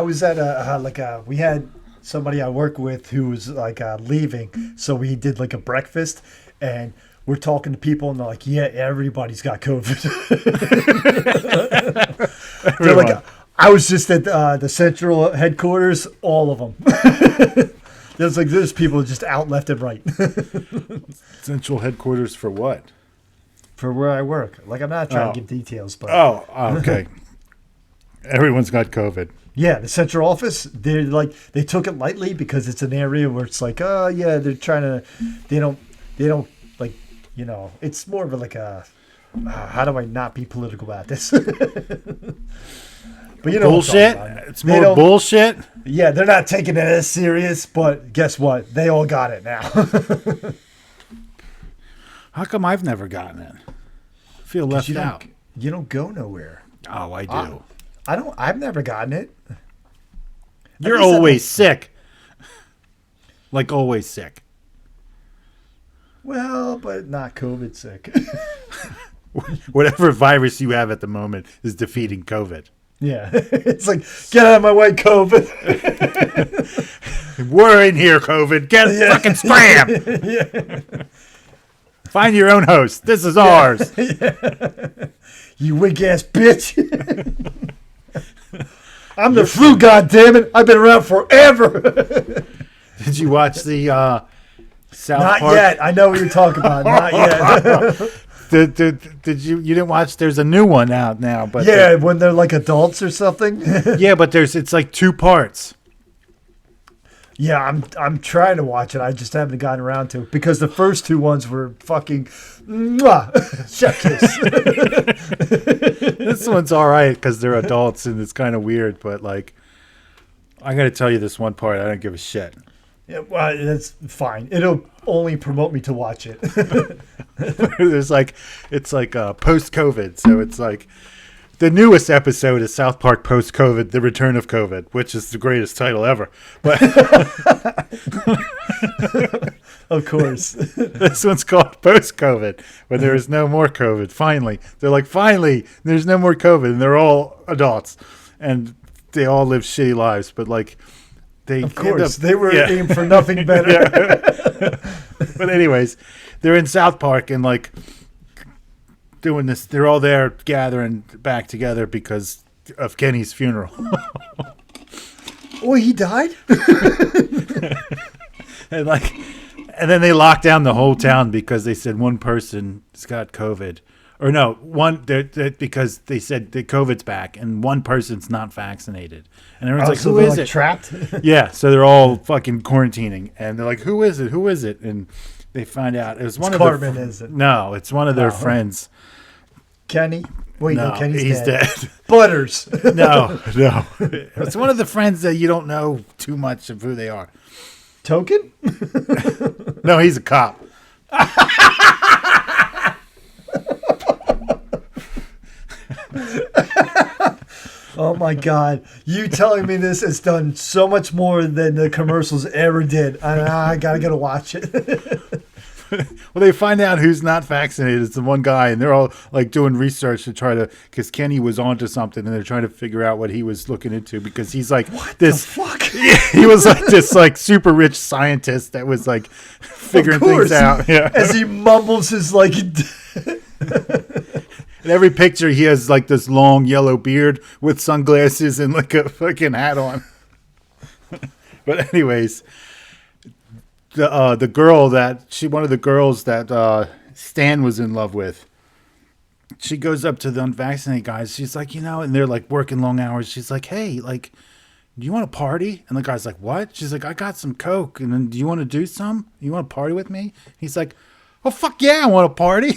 was at we had somebody I work with who was like leaving, so we did like a breakfast, and we're talking to people, and they're like, "Yeah, everybody's got COVID." They're like, I was just at the central headquarters, all of them. There's people just out left and right. Central headquarters for what? For where I work. Like, I'm not trying to give details, but Oh, okay. Everyone's got COVID. yeah, the central office, they're like, they took it lightly because it's an area where it's like, oh yeah, they're trying to, they don't like, you know, it's more of a, like a, how do I not be political about this? But you know, Bullshit. what I'm talking about. It's They more don't- bullshit. Yeah, they're not taking it as serious, but guess what? They all got it now. How come I've never gotten it? I feel left out. You don't go nowhere. Oh, I do. I've never gotten it. You're At least always sick. Like always sick. Well, but not COVID sick. Whatever virus you have at the moment is defeating COVID. Yeah. It's like, get out of my way, COVID. We're in here, COVID. Get fucking scram. Find your own host. This is ours. You weak ass bitch. I'm the flu, goddammit. I've been around forever. Did you watch the South Not Park? yet. I know what you're talking about. Not yet. Did you didn't watch? There's a new one out now, but Yeah, when they're like adults or something. yeah, but it's like 2 parts. Yeah, I'm trying to watch it. I just haven't gotten around to it because the first 2 ones were fucking mwah, chef kiss. This one's all right because they're adults and it's kind of weird, but like, I got to tell you this one part. I don't give a shit. Yeah, well, that's fine. It'll only promote me to watch it. It's like post COVID, so it's like the newest episode is South Park post COVID, the return of COVID, which is the greatest title ever. But Of course. this one's called post COVID, when there is no more COVID. Finally, they're like, finally, there's no more COVID, and they're all adults, and they all live shitty lives. But like, they Of course. They were aimed for nothing better. Yeah. But anyways, they're in South Park and like doing this. They're all there gathering back together because of Kenny's funeral. Oh, he died? and like, and then they locked down the whole town because they said one person's got COVID. Or no, because they said that COVID's back and one person's not vaccinated. And everyone's like, so who they're, is like, it? trapped? Yeah, so they're all fucking quarantining, and they're like, "Who is it? Who is it?" And they find out it was one of Cartman, their. is it? No, it's one of their friends. Kenny? Wait, no, Kenny's he's dead. dead. Butters. No, it's one of the friends that you don't know too much of who they are. Token? No, he's a cop. Oh my God. You telling me this has done so much more than the commercials ever did. I gotta watch it. Well, they find out who's not vaccinated. It's the one guy, and they're all like doing research to try to, because Kenny was onto something, and they're trying to figure out what he was looking into, because he's like The fuck? he was like this like super rich scientist that was like figuring things out. Yeah. As he mumbles his like. In every picture, he has like this long yellow beard with sunglasses and like a fucking hat on. But anyways, the girl one of the girls that Stan was in love with, she goes up to the unvaccinated guys. She's like, and they're like working long hours. She's like, hey, like, do you want to party? And the guy's like, what? She's like, I got some Coke. And then, do you want to do some? You want to party with me? He's like, oh, fuck yeah, I want to party.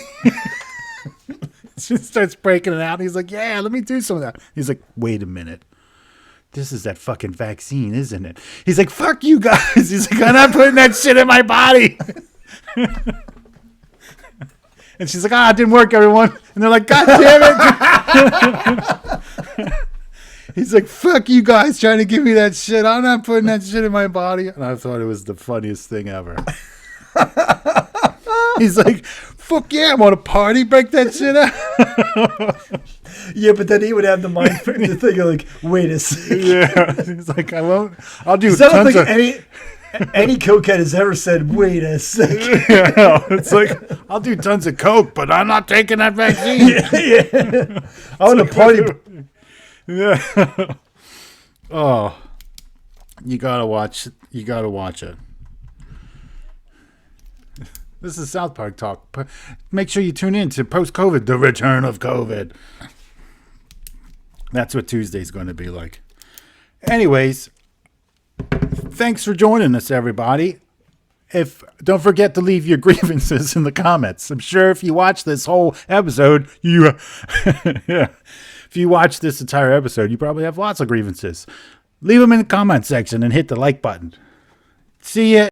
She starts breaking it out. He's like, yeah, let me do some of that. He's like, wait a minute. This is that fucking vaccine, isn't it? He's like, fuck you guys. He's like, I'm not putting that shit in my body. And she's like, it didn't work, everyone. And they're like, God damn it. He's like, fuck you guys trying to give me that shit. I'm not putting that shit in my body. And I thought it was the funniest thing ever. He's like, fuck yeah, I want to party, break that shit out. Yeah, but then he would have the mind frame to think like, wait a second. Yeah. He's like, I won't. I'll do I don't tons think of. any cokehead has ever said, wait a second. Yeah, it's like, I'll do tons of Coke, but I'm not taking that vaccine. Yeah. I want to party. Yeah. Oh, you gotta watch it. This is South Park talk. Make sure you tune in to Post-COVID, the return of COVID. That's what Tuesday's going to be like. Anyways, thanks for joining us, everybody. Don't forget to leave your grievances in the comments. I'm sure if you watch this whole episode, yeah. If you watch this entire episode, you probably have lots of grievances. Leave them in the comment section and hit the like button. See ya